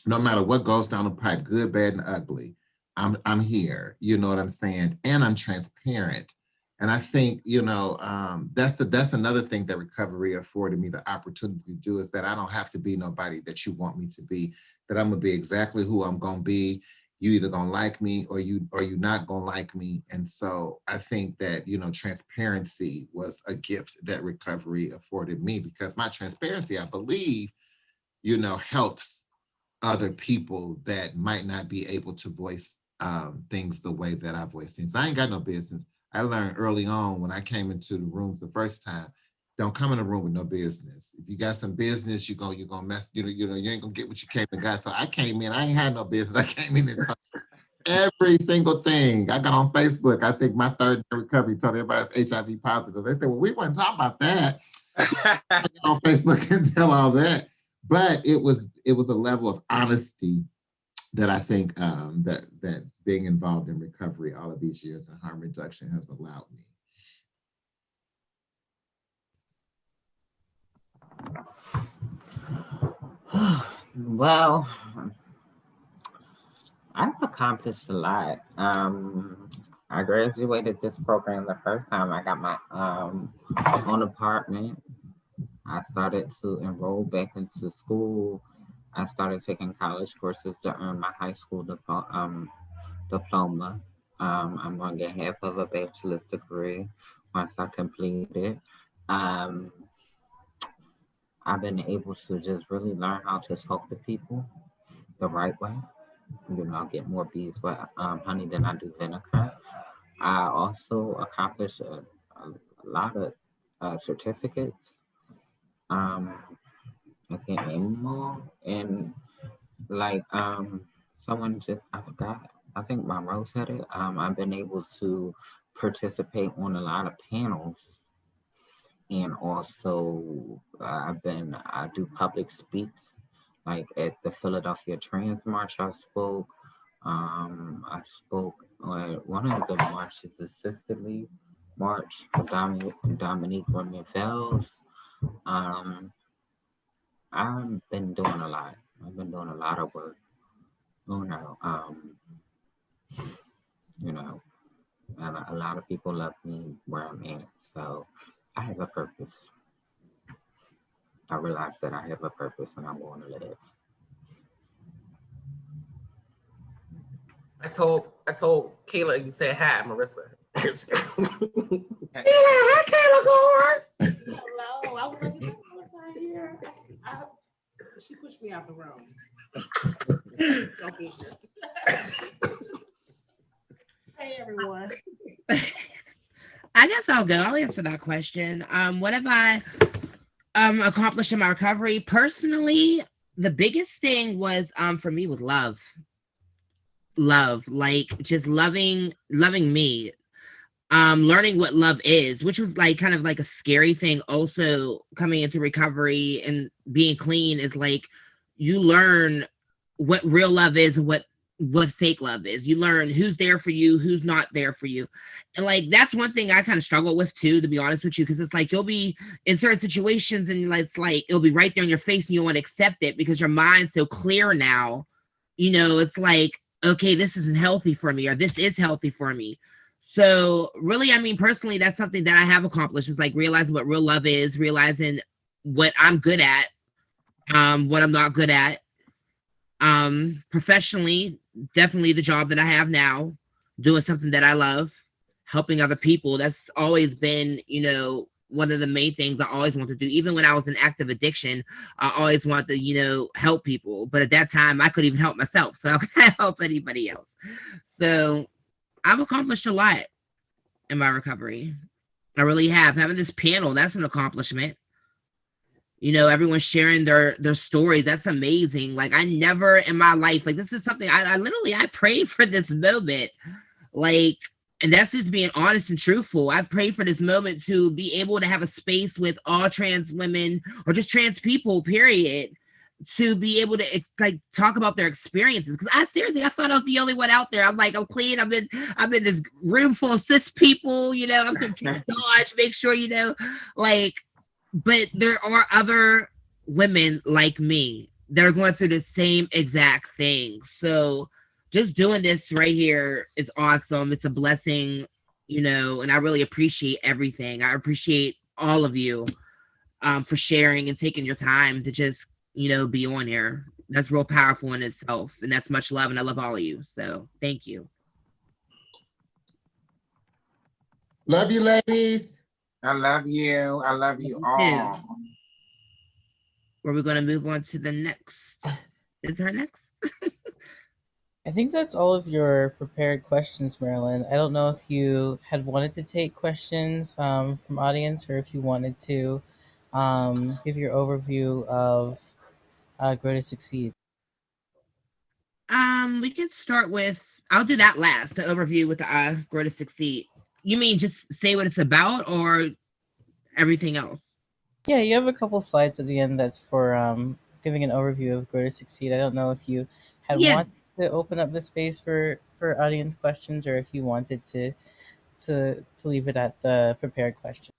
No matter what goes down the pipe, good, bad, and ugly, I'm here, you know what I'm saying? And I'm transparent. And I think, that's another thing that recovery afforded me the opportunity to do, is that I don't have to be nobody that you want me to be, that I'm gonna be exactly who I'm gonna be. You either gonna like me or you not gonna like me. And so I think that, transparency was a gift that recovery afforded me, because my transparency, I believe, helps other people that might not be able to voice things the way that I voice things. I ain't got no business. I learned early on when I came into the rooms the first time, don't come in a room with no business. If you got some business, you're gonna mess, you ain't gonna get what you came to got. So I came in, I ain't had no business. I came in and talked every single thing. I got on Facebook. I think my third day recovery told everybody it's HIV positive. They said, well, we weren't talking about that. I got on Facebook and tell all that. But it was a level of honesty that I think that being involved in recovery all of these years in harm reduction has allowed me. Well, I've accomplished a lot. I graduated this program the first time. I got my own apartment. I started to enroll back into school. I started taking college courses to earn my high school diploma. I'm going to get half of a bachelor's degree once I complete it. I've been able to just really learn how to talk to people the right way. I'll get more bees with honey than I do vinegar. I also accomplished a lot of certificates. I can't name them all. And someone just, I forgot, I think Monroe said it. I've been able to participate on a lot of panels. And also I do public speaks, like at the Philadelphia Trans March I spoke. I spoke at one of the marches, the Sisterly March for Dominique Women-Fells. I've been doing a lot. I've been doing a lot of work. And a lot of people love me where I'm at. So I have a purpose. I realize that I have a purpose and I'm going to live. I told Kayla you said hi, Marissa. Hi, Kayla Gore. Hello. I was like, is right here? She pushed me out the room. Don't be Hey everyone. I guess I'll go. I'll answer that question. What have I accomplished in my recovery? Personally, the biggest thing was for me was love. Love, like just loving me. Learning what love is, which was like kind of like a scary thing also coming into recovery and being clean, is like you learn what real love is and what fake love is. You learn who's there for you, who's not there for you. And like that's one thing I kind of struggle with too, to be honest with you, because it's like you'll be in certain situations and it's like it'll be right there in your face and you want to accept it because your mind's so clear now. You know, it's like, okay, this isn't healthy for me, or this is healthy for me. So really, I mean, personally, that's something that I have accomplished, is like realizing what real love is, realizing what I'm good at, what I'm not good at. Professionally, definitely the job that I have now, doing something that I love, helping other people. That's always been, you know, one of the main things I always want to do. Even when I was in active addiction, I always wanted to, you know, help people. But at that time, I couldn't even help myself. So how can I help anybody else? So I've accomplished a lot in my recovery. I really have. Having this panel, that's an accomplishment. You know, everyone's sharing their stories. That's amazing. Like I never in my life, like this is something I literally, I prayed for this moment. Like, and that's just being honest and truthful. I've prayed for this moment to be able to have a space with all trans women or just trans people, period, to be able to like talk about their experiences. Because I thought I was the only one out there. I'm like, I'm clean. I'm in this room full of cis people, you know, I'm sitting to dodge, make sure, you know, like, but there are other women like me that are going through the same exact thing. So just doing this right here is awesome. It's a blessing, you know, and I really appreciate everything. I appreciate all of you for sharing and taking your time to just, you know, be on here. That's real powerful in itself. And that's much love. And I love all of you. So thank you. Love you, ladies. I love you. I love you all. Were we going to move on to the next? Is there next? I think that's all of your prepared questions, Marilyn. I don't know if you had wanted to take questions from audience, or if you wanted to give your overview of Grow to Succeed. We can start with, I'll do that last, the overview with the Grow to Succeed. You mean just say what it's about or everything else? Yeah, you have a couple slides at the end that's for giving an overview of Grow to Succeed. I don't know if you had wanted to open up the space for audience questions, or if you wanted to leave it at the prepared question.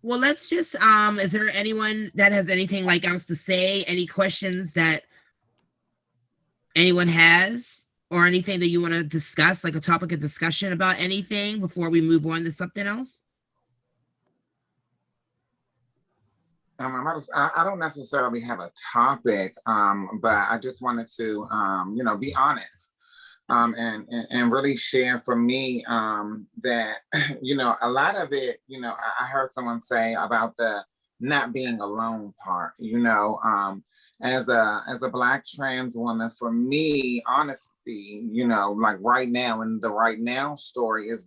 Well, let's just, is there anyone that has anything like else to say? Any questions that anyone has? Or anything that you want to discuss, like a topic of discussion about anything before we move on to something else? I don't necessarily have a topic, but I just wanted to, you know, be honest and really share from me that, you know, a lot of it, you know, I heard someone say about the not being alone part, you know, as a Black trans woman, for me, honestly, you know, like right now, and the right now story is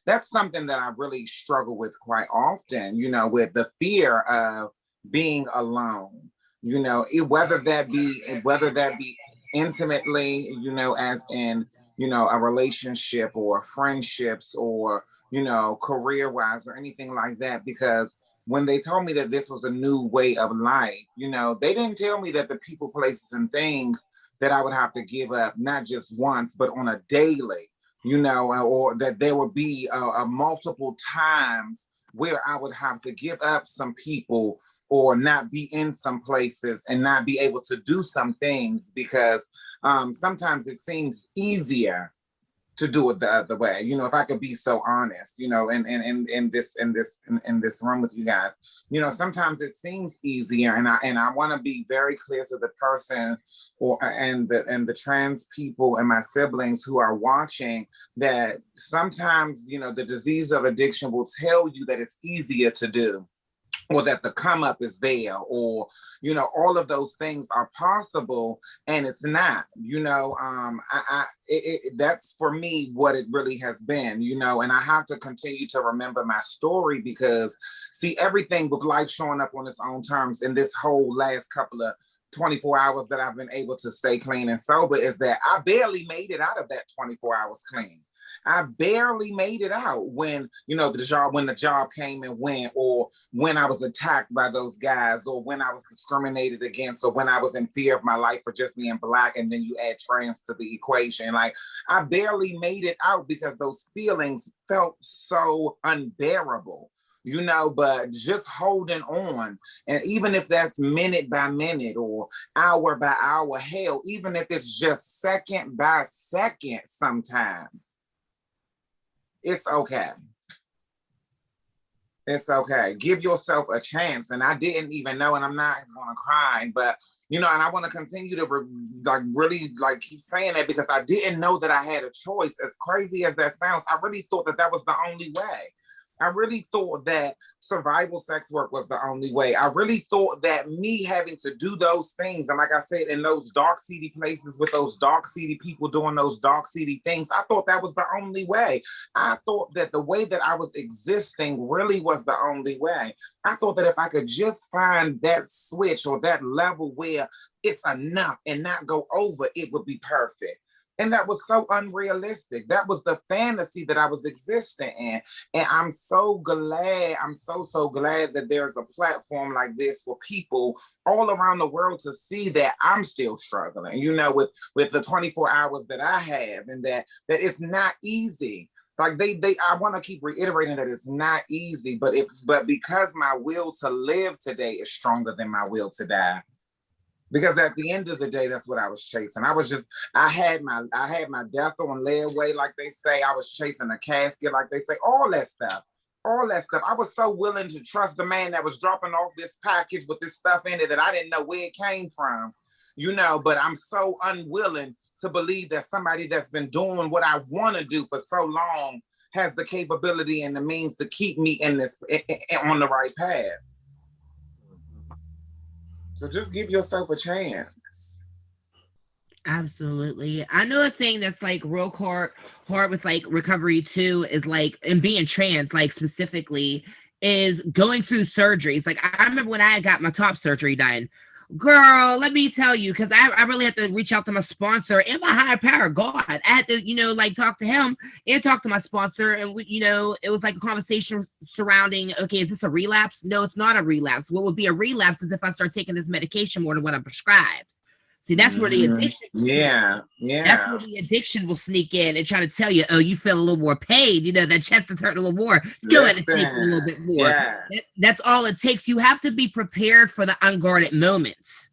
that's something that I really struggle with quite often, you know, with the fear of being alone, you know, whether that be intimately, you know, as in, you know, a relationship or friendships or, you know, career wise or anything like that. Because when they told me that this was a new way of life, you know, they didn't tell me that the people, places, and things that I would have to give up, not just once, but on a daily, you know, or that there would be multiple times where I would have to give up some people or not be in some places and not be able to do some things because sometimes it seems easier to do it the other way. You know, if I could be so honest, you know, in this room with you guys, you know, sometimes it seems easier, and I want to be very clear to the person and the trans people and my siblings who are watching that sometimes, you know, the disease of addiction will tell you that it's easier to do. or that the come up is there, or, you know, all of those things are possible, and it's not, you know. That's for me what it really has been, you know. And I have to continue to remember my story, because see, everything with life showing up on its own terms in this whole last couple of 24 hours that I've been able to stay clean and sober is that I barely made it out of that 24 hours clean. I barely made it out when, you know, when the job came and went, or when I was attacked by those guys, or when I was discriminated against, or when I was in fear of my life for just being Black, and then you add trans to the equation. Like, I barely made it out because those feelings felt so unbearable, you know. But just holding on, and even if that's minute by minute or hour by hour, hell, even if it's just second by second, sometimes it's okay. It's okay. Give yourself a chance. And I didn't even know, and I'm not gonna cry, but, you know, and I want to continue to really keep saying that, because I didn't know that I had a choice. As crazy as that sounds, I really thought that was the only way. I really thought that survival sex work was the only way. I really thought that me having to do those things, and like I said, in those dark, seedy places with those dark, seedy people doing those dark, seedy things, I thought that was the only way. I thought that the way that I was existing really was the only way. I thought that if I could just find that switch or that level where it's enough and not go over, it would be perfect. And that was so unrealistic. That was the fantasy that I was existing in. And I'm so glad, I'm so glad that there's a platform like this for people all around the world to see that I'm still struggling, you know, with the 24 hours that I have, and that it's not easy. Like I want to keep reiterating that it's not easy, but because my will to live today is stronger than my will to die. Because at the end of the day, that's what I was chasing. I had my death on layaway, like they say. I was chasing a casket, like they say. All that stuff. I was so willing to trust the man that was dropping off this package with this stuff in it that I didn't know where it came from, you know. But I'm so unwilling to believe that somebody that's been doing what I want to do for so long has the capability and the means to keep me on the right path. So just give yourself a chance. Absolutely. I know a thing that's like real hard with like recovery too is like, and being trans, like specifically, is going through surgeries. Like I remember when I got my top surgery done, girl, let me tell you, because I really had to reach out to my sponsor and my higher power, God. I had to, you know, like talk to him and talk to my sponsor. And, you know, it was like a conversation surrounding, okay, is this a relapse? No, it's not a relapse. What would be a relapse is if I start taking this medication more than what I'm prescribed. See, that's where the addiction that's where the addiction will sneak in and try to tell you, oh, you feel a little more pain, you know, that chest is hurting a little more. Go ahead and take a little bit more. Yeah. That's all it takes. You have to be prepared for the unguarded moments.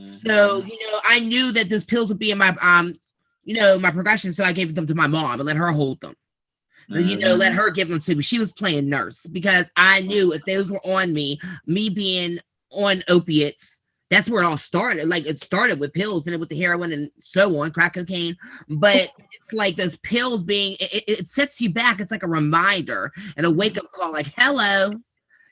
So, you know, I knew that those pills would be in my you know, my progression, so I gave them to my mom and let her hold them. You know, let her give them to me. She was playing nurse, because I knew if those were on me being on opiates, that's where it all started. Like it started with pills, then with the heroin and so on, crack cocaine. But it's like those pills being, it sets you back. It's like a reminder and a wake up call, like, hello,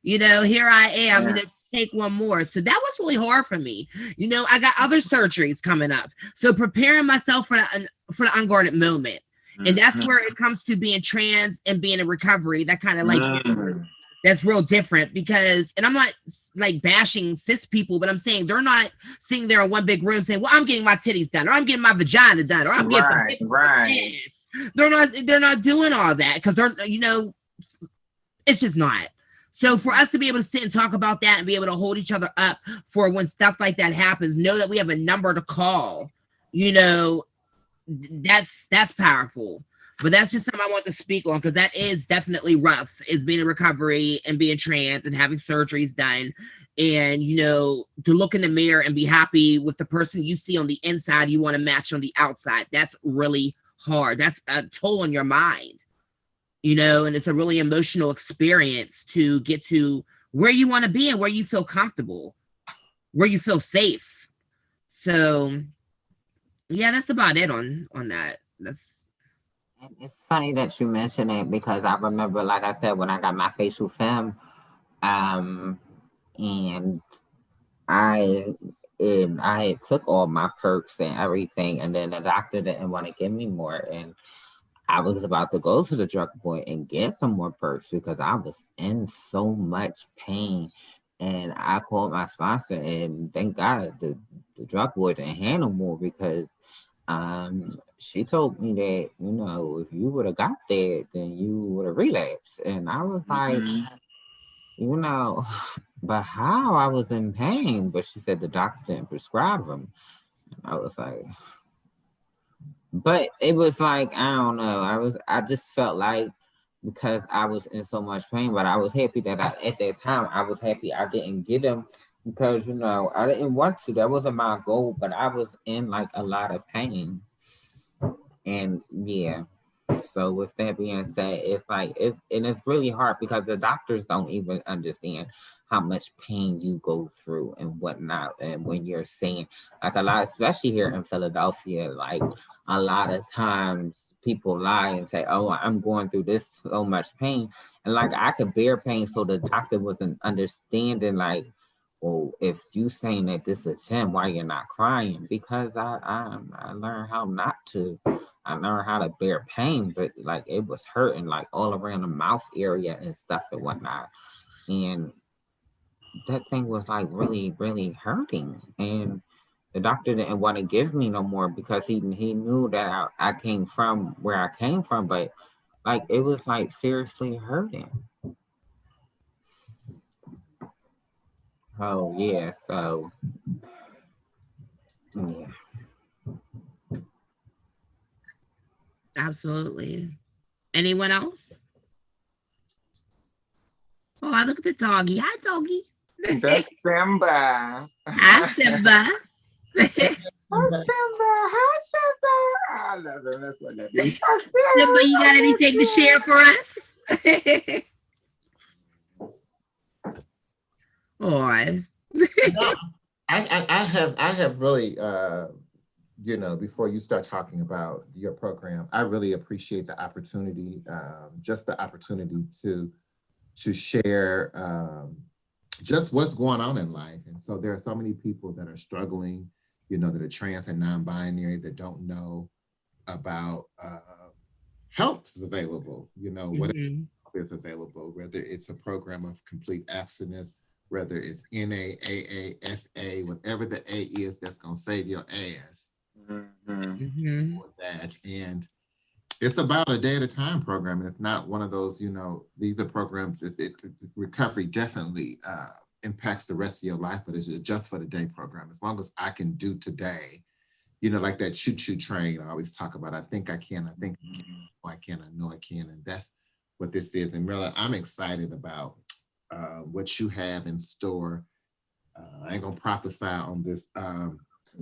you know, here I am. You know, take one more. So that was really hard for me. You know, I got other surgeries coming up. So preparing myself for the unguarded moment. And that's where it comes to being trans and being in recovery. That kind of like, that's real different, because, and I'm not like bashing cis people, but I'm saying they're not sitting there in one big room saying, well, I'm getting my titties done, or I'm getting my vagina done, or I'm getting right. They're not doing all that, because they're, you know, it's just not. So for us to be able to sit and talk about that and be able to hold each other up for when stuff like that happens, know that we have a number to call, you know, that's powerful. But that's just something I want to speak on, because that is definitely rough, is being in recovery and being trans and having surgeries done. And, you know, to look in the mirror and be happy with the person you see on the inside, you want to match on the outside. That's really hard. That's a toll on your mind, you know, and it's a really emotional experience to get to where you want to be and where you feel comfortable, where you feel safe. So, yeah, that's about it on that. It's funny that you mention it, because I remember, like I said, when I got my facial femme And I had took all my perks and everything, and then the doctor didn't want to give me more, and I was about to go to the drug board and get some more perks because I was in so much pain. And I called my sponsor, and thank God the drug board didn't handle more because she told me that, you know, if you would have got there, then you would have relapsed. And I was like, you know, but how? I was in pain. But she said the doctor didn't prescribe them. I was like, but it was like, I don't know. I just felt like because I was in so much pain, but I was happy that at that time, I was happy I didn't get them because, you know, I didn't want to. That wasn't my goal, but I was in like a lot of pain. And yeah. So with that being said, it's really hard because the doctors don't even understand how much pain you go through and whatnot. And when you're saying like a lot, especially here in Philadelphia, like a lot of times people lie and say, "Oh, I'm going through this so much pain," and like I could bear pain, so the doctor wasn't understanding like. Well, if you saying that this is him, why you're not crying? Because I learned how not to. I learned how to bear pain, but like it was hurting like all around the mouth area and stuff and whatnot. And that thing was like really, really hurting. And the doctor didn't want to give me no more because he knew that I came from where I came from, but like it was like seriously hurting. Oh yeah, so yeah. Absolutely. Anyone else? Oh, I look at the doggy. Hi, doggy. That's Simba. Hi, Simba. Hi, Simba. Hi, Simba. I love him. That's what that is. Simba, you got anything to share for us? Oh, I have really, you know, before you start talking about your program, I really appreciate the opportunity, just the opportunity to share just what's going on in life. And so there are so many people that are struggling, you know, that are trans and non-binary that don't know about help is available, you know, what is available, whether it's a program of complete abstinence, whether it's NA, AA, SA, whatever the A is that's going to save your ass. For that. And it's about a day at a time program. And it's not one of those, you know, these are programs that recovery definitely impacts the rest of your life, but it's just for the day program. As long as I can do today, you know, like that choo-choo train I always talk about. I think I can, I think I can, I can, I know I can. And that's what this is. And Marilyn, I'm excited about what you have in store. I ain't gonna prophesy on this.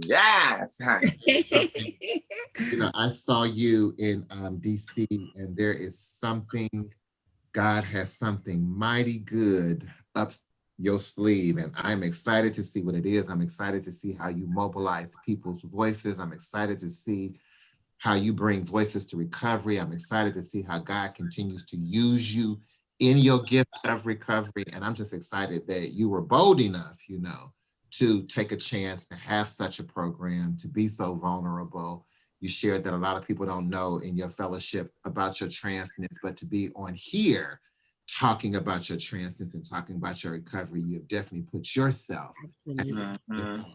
Yes. You know, I saw you in DC, and there is something, God has something mighty good up your sleeve, and I'm excited to see what it is. I'm excited to see how you mobilize people's voices. I'm excited to see how you bring voices to recovery. I'm excited to see how God continues to use you in your gift of recovery. And I'm just excited that you were bold enough, you know, to take a chance to have such a program, to be so vulnerable. You shared that a lot of people don't know in your fellowship about your transness, but to be on here talking about your transness and talking about your recovery, you've definitely put yourself.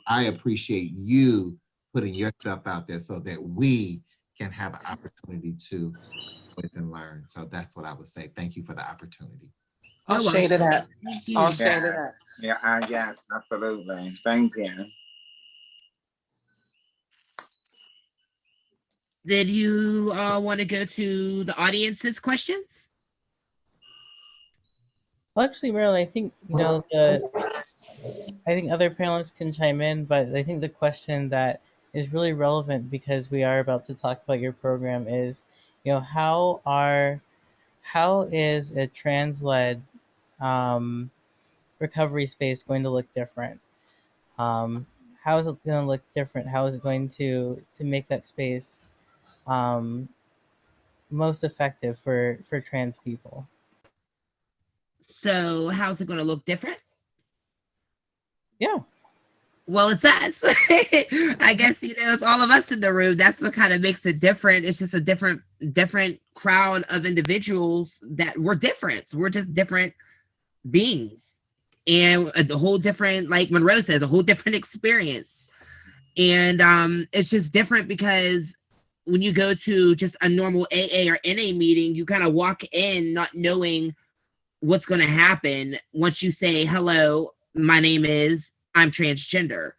I appreciate you putting yourself out there so that we can have an opportunity to and learn. So that's what I would say. Thank you for the opportunity. I'll shade it up. I'll shade it up. Yeah, yes, absolutely. Thank you. Did you want to go to the audience's questions? Well, actually, Marilyn, I think, you know, I think other panelists can chime in, but I think the question that is really relevant because we are about to talk about your program is, you know, how is a trans-led recovery space going to look different? How is it going to look different? How is it going to make that space most effective for trans people? So how's it going to look different? Yeah. Well, it's us. I guess, it's all of us in the room. That's what kind of makes it different. It's just a different crowd of individuals that we're different. We're just different beings. And a whole different, like Monroe says, a whole different experience. And it's just different because when you go to just a normal AA or NA meeting, you kind of walk in not knowing what's going to happen. Once you say, hello, my name is, I'm transgender.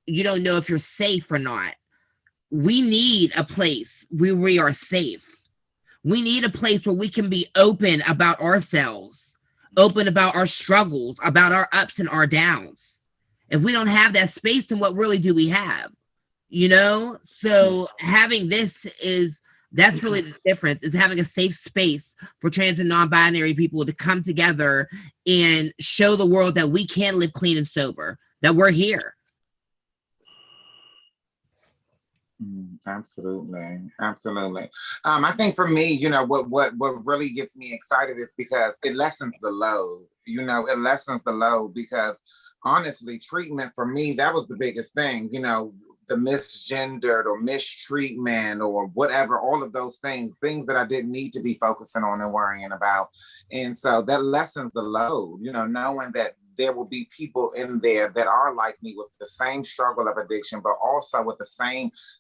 You don't know if you're safe or not. We need a place where we are safe. We need a place where we can be open about ourselves, open about our struggles, about our ups and our downs. If we don't have that space, then what really do we have? So having that's really the difference, is having a safe space for trans and non-binary people to come together and show the world that we can live clean and sober, that we're here. Absolutely. I think for me, what really gets me excited is because it lessens the load. It lessens the load because honestly, treatment for me, that was the biggest thing. The misgendered or mistreatment or whatever, all of those things that I didn't need to be focusing on and worrying about. And so that lessens the load, knowing that there will be people in there that are like me with the same struggle of addiction, but also with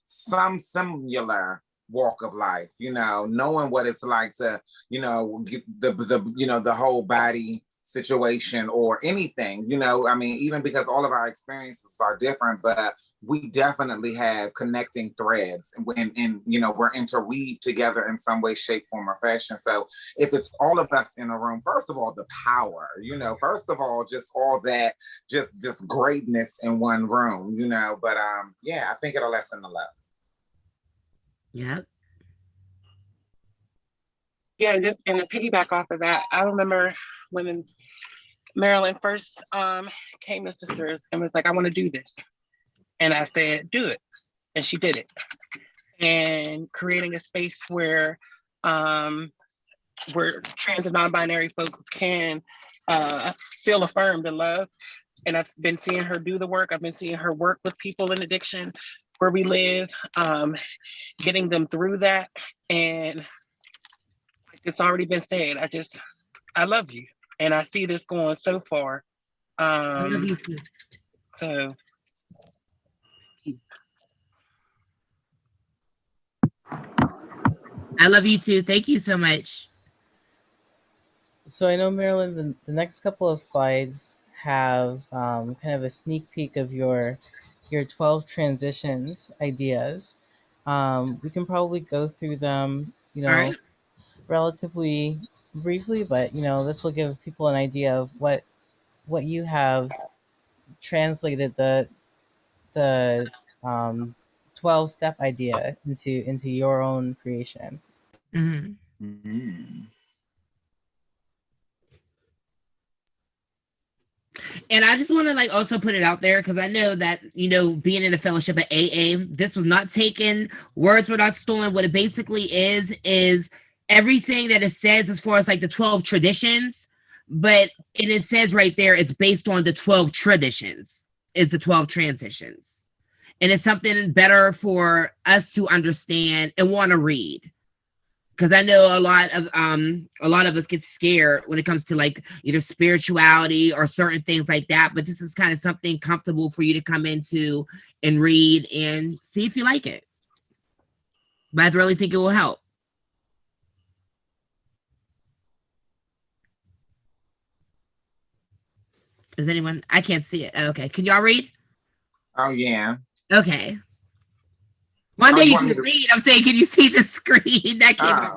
some similar walk of life, knowing what it's like to, get the whole body situation or anything, even because all of our experiences are different, but we definitely have connecting threads and we're interweaved together in some way, shape, form, or fashion. So if it's all of us in a room, first of all, the power, first of all, just all that, just greatness in one room, but I think it'll lessen the love. Yeah. Yeah, and to piggyback off of that, I remember when Marilyn first came to Sisters and was like, I want to do this. And I said, do it. And she did it. And creating a space where trans and non-binary folks can feel affirmed and loved. And I've been seeing her do the work. I've been seeing her work with people in addiction where we live, getting them through that. And it's already been said, I love you. And I see this going so far. I love you too. So. I love you too. Thank you so much. So I know, Marilyn, the next couple of slides have kind of a sneak peek of your 12 transitions ideas. We can probably go through them, All right. relatively briefly, but this will give people an idea of what you have translated the 12-step idea into your own creation. Mm-hmm. Mm-hmm. And I just want to also put it out there because I know that, being in a fellowship at AA, this was not taken, words were not stolen. What it basically is everything that it says as far as the 12 traditions, but it says right there, it's based on the 12 traditions, is the 12 transitions. And it's something better for us to understand and want to read. Because I know a lot of us get scared when it comes to either spirituality or certain things like that. But this is kind of something comfortable for you to come into and read and see if you like it. But I really think it will help. Is anyone? I can't see it. Okay. Can y'all read? Oh, yeah. Okay. One day you can read. I'm saying, can you see the screen? That can't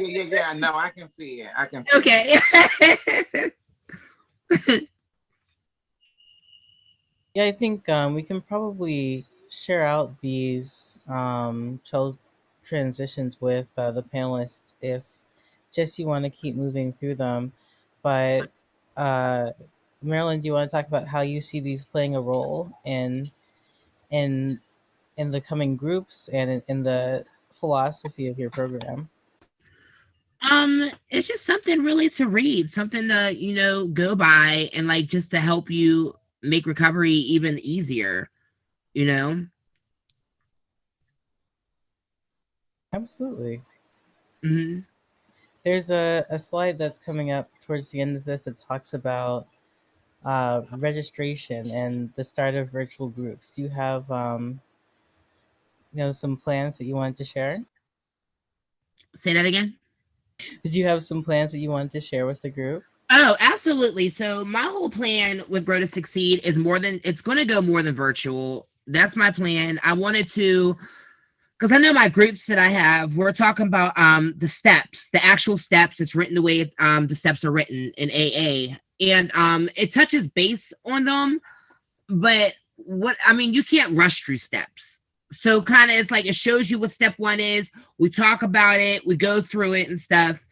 yeah. No, I can see it. Okay. Yeah, I think we can probably share out these 12 transitions with the panelists if just you want to keep moving through them. But Marilyn, do you want to talk about how you see these playing a role in the coming groups and in the philosophy of your program? It's just something really to read, something to, go by and like just to help you make recovery even easier, you know? Absolutely. Mm-hmm. There's a slide that's coming up towards the end of this that talks about registration and the start of virtual groups. Do you have some plans that you wanted to share? Say that again. Did you have some plans that you wanted to share with the group? Oh, absolutely. So my whole plan with Grow to Succeed is it's going to go more than virtual. That's my plan. I wanted to, because I know my groups that I have, we're talking about the steps, the actual steps. It's written the way the steps are written in AA. And it touches base on them, but you can't rush through steps. So kind of it's like it shows you what step one is. We talk about it, we go through it and stuff.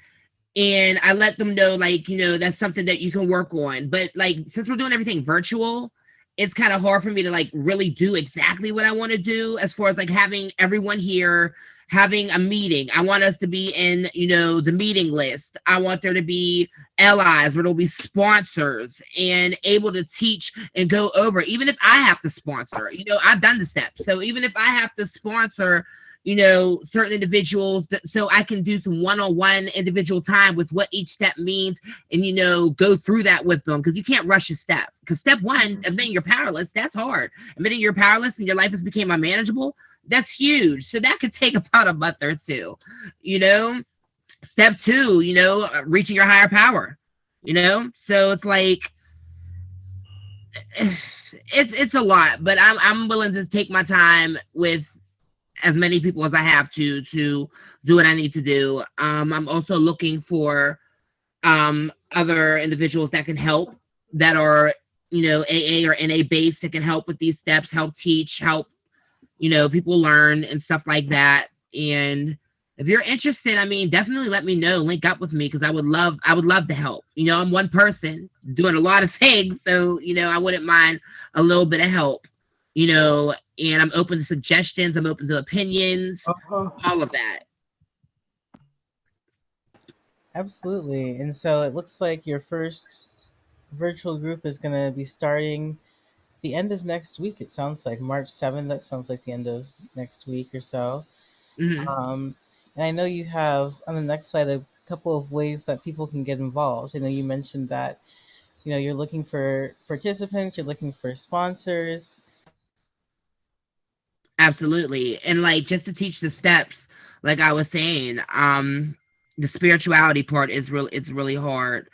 And I let them know, like, that's something that you can work on. But like, since we're doing everything virtual, it's kind of hard for me to like really do exactly what I want to do as far as like having everyone here, having a meeting. I want us to be in, the meeting list. I want there to be allies, where there'll be sponsors and able to teach and go over, even if I have to sponsor, I've done the steps. So even if I have to sponsor, certain individuals so I can do some one-on-one individual time with what each step means and, go through that with them. Cause you can't rush a step. Cause step one, admitting you're powerless, that's hard. Admitting you're powerless and your life has become unmanageable, that's huge. So that could take about a month or two, Step two, reaching your higher power, So it's like, it's a lot, but I'm willing to take my time with as many people as I have to do what I need to do. I'm also looking for other individuals that can help, that are, AA or NA based, that can help with these steps, help teach, help, people learn and stuff like that. And if you're interested, definitely let me know, link up with me, because I would love to help. I'm one person doing a lot of things, so I wouldn't mind a little bit of help, and I'm open to suggestions, I'm open to opinions, all of that. Absolutely. And so it looks like your first virtual group is going to be starting the end of next week. It sounds like March 7th. That sounds like the end of next week or so. Mm-hmm. And I know you have on the next slide a couple of ways that people can get involved. I know you mentioned that, you're looking for participants, you're looking for sponsors. Absolutely. And like, just to teach the steps, like I was saying, the spirituality part is it's really hard,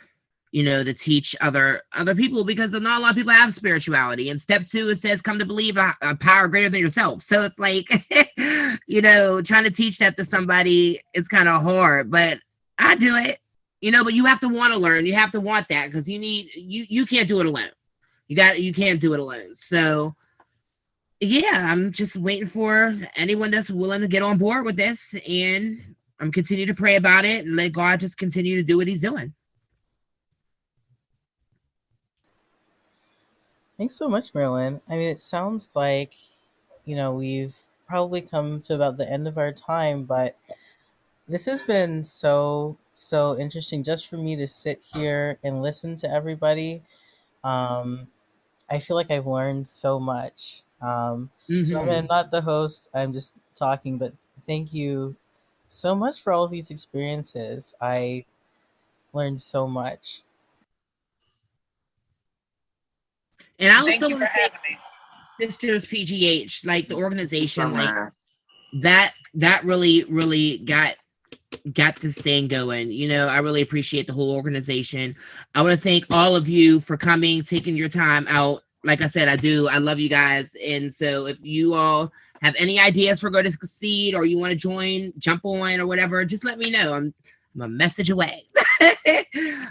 to teach other people, because not a lot of people have spirituality. And step two, it says come to believe a power greater than yourself. So it's like, trying to teach that to somebody, it's kind of hard, but I do it, but you have to want to learn. You have to want that, because you can't do it alone. You can't do it alone. So yeah, I'm just waiting for anyone that's willing to get on board with this, and I'm continuing to pray about it and let God just continue to do what he's doing. Thanks so much, Marilyn. It sounds like, we've probably come to about the end of our time, but this has been so interesting just for me to sit here and listen to everybody. I feel like I've learned so much. So I'm not the host, I'm just talking, but thank you so much for all of these experiences. I learned so much. And I Thank also you want for to thank SisTersPGH, like the organization, like that really got this thing going. I really appreciate the whole organization. I want to thank all of you for coming, taking your time out. Like I said, I love you guys. And so if you all have any ideas for Go to Succeed, or you want to join, jump on or whatever, just let me know. I'm a message away.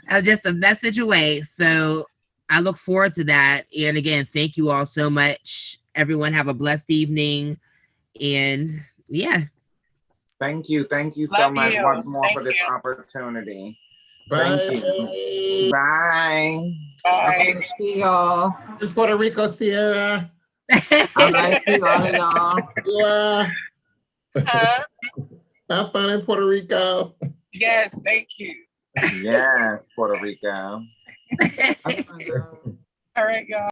I'm just a message away. So I look forward to that. And again, thank you all so much. Everyone have a blessed evening. And yeah. Thank you. Thank you so much once more for this opportunity. Bye. Thank you. Bye. Bye. See y'all. In Puerto Rico, Ciora. All right, see all of y'all. Ciora. Huh? Have fun in Puerto Rico. Yes, thank you. Yes, Puerto Rico. All right, y'all.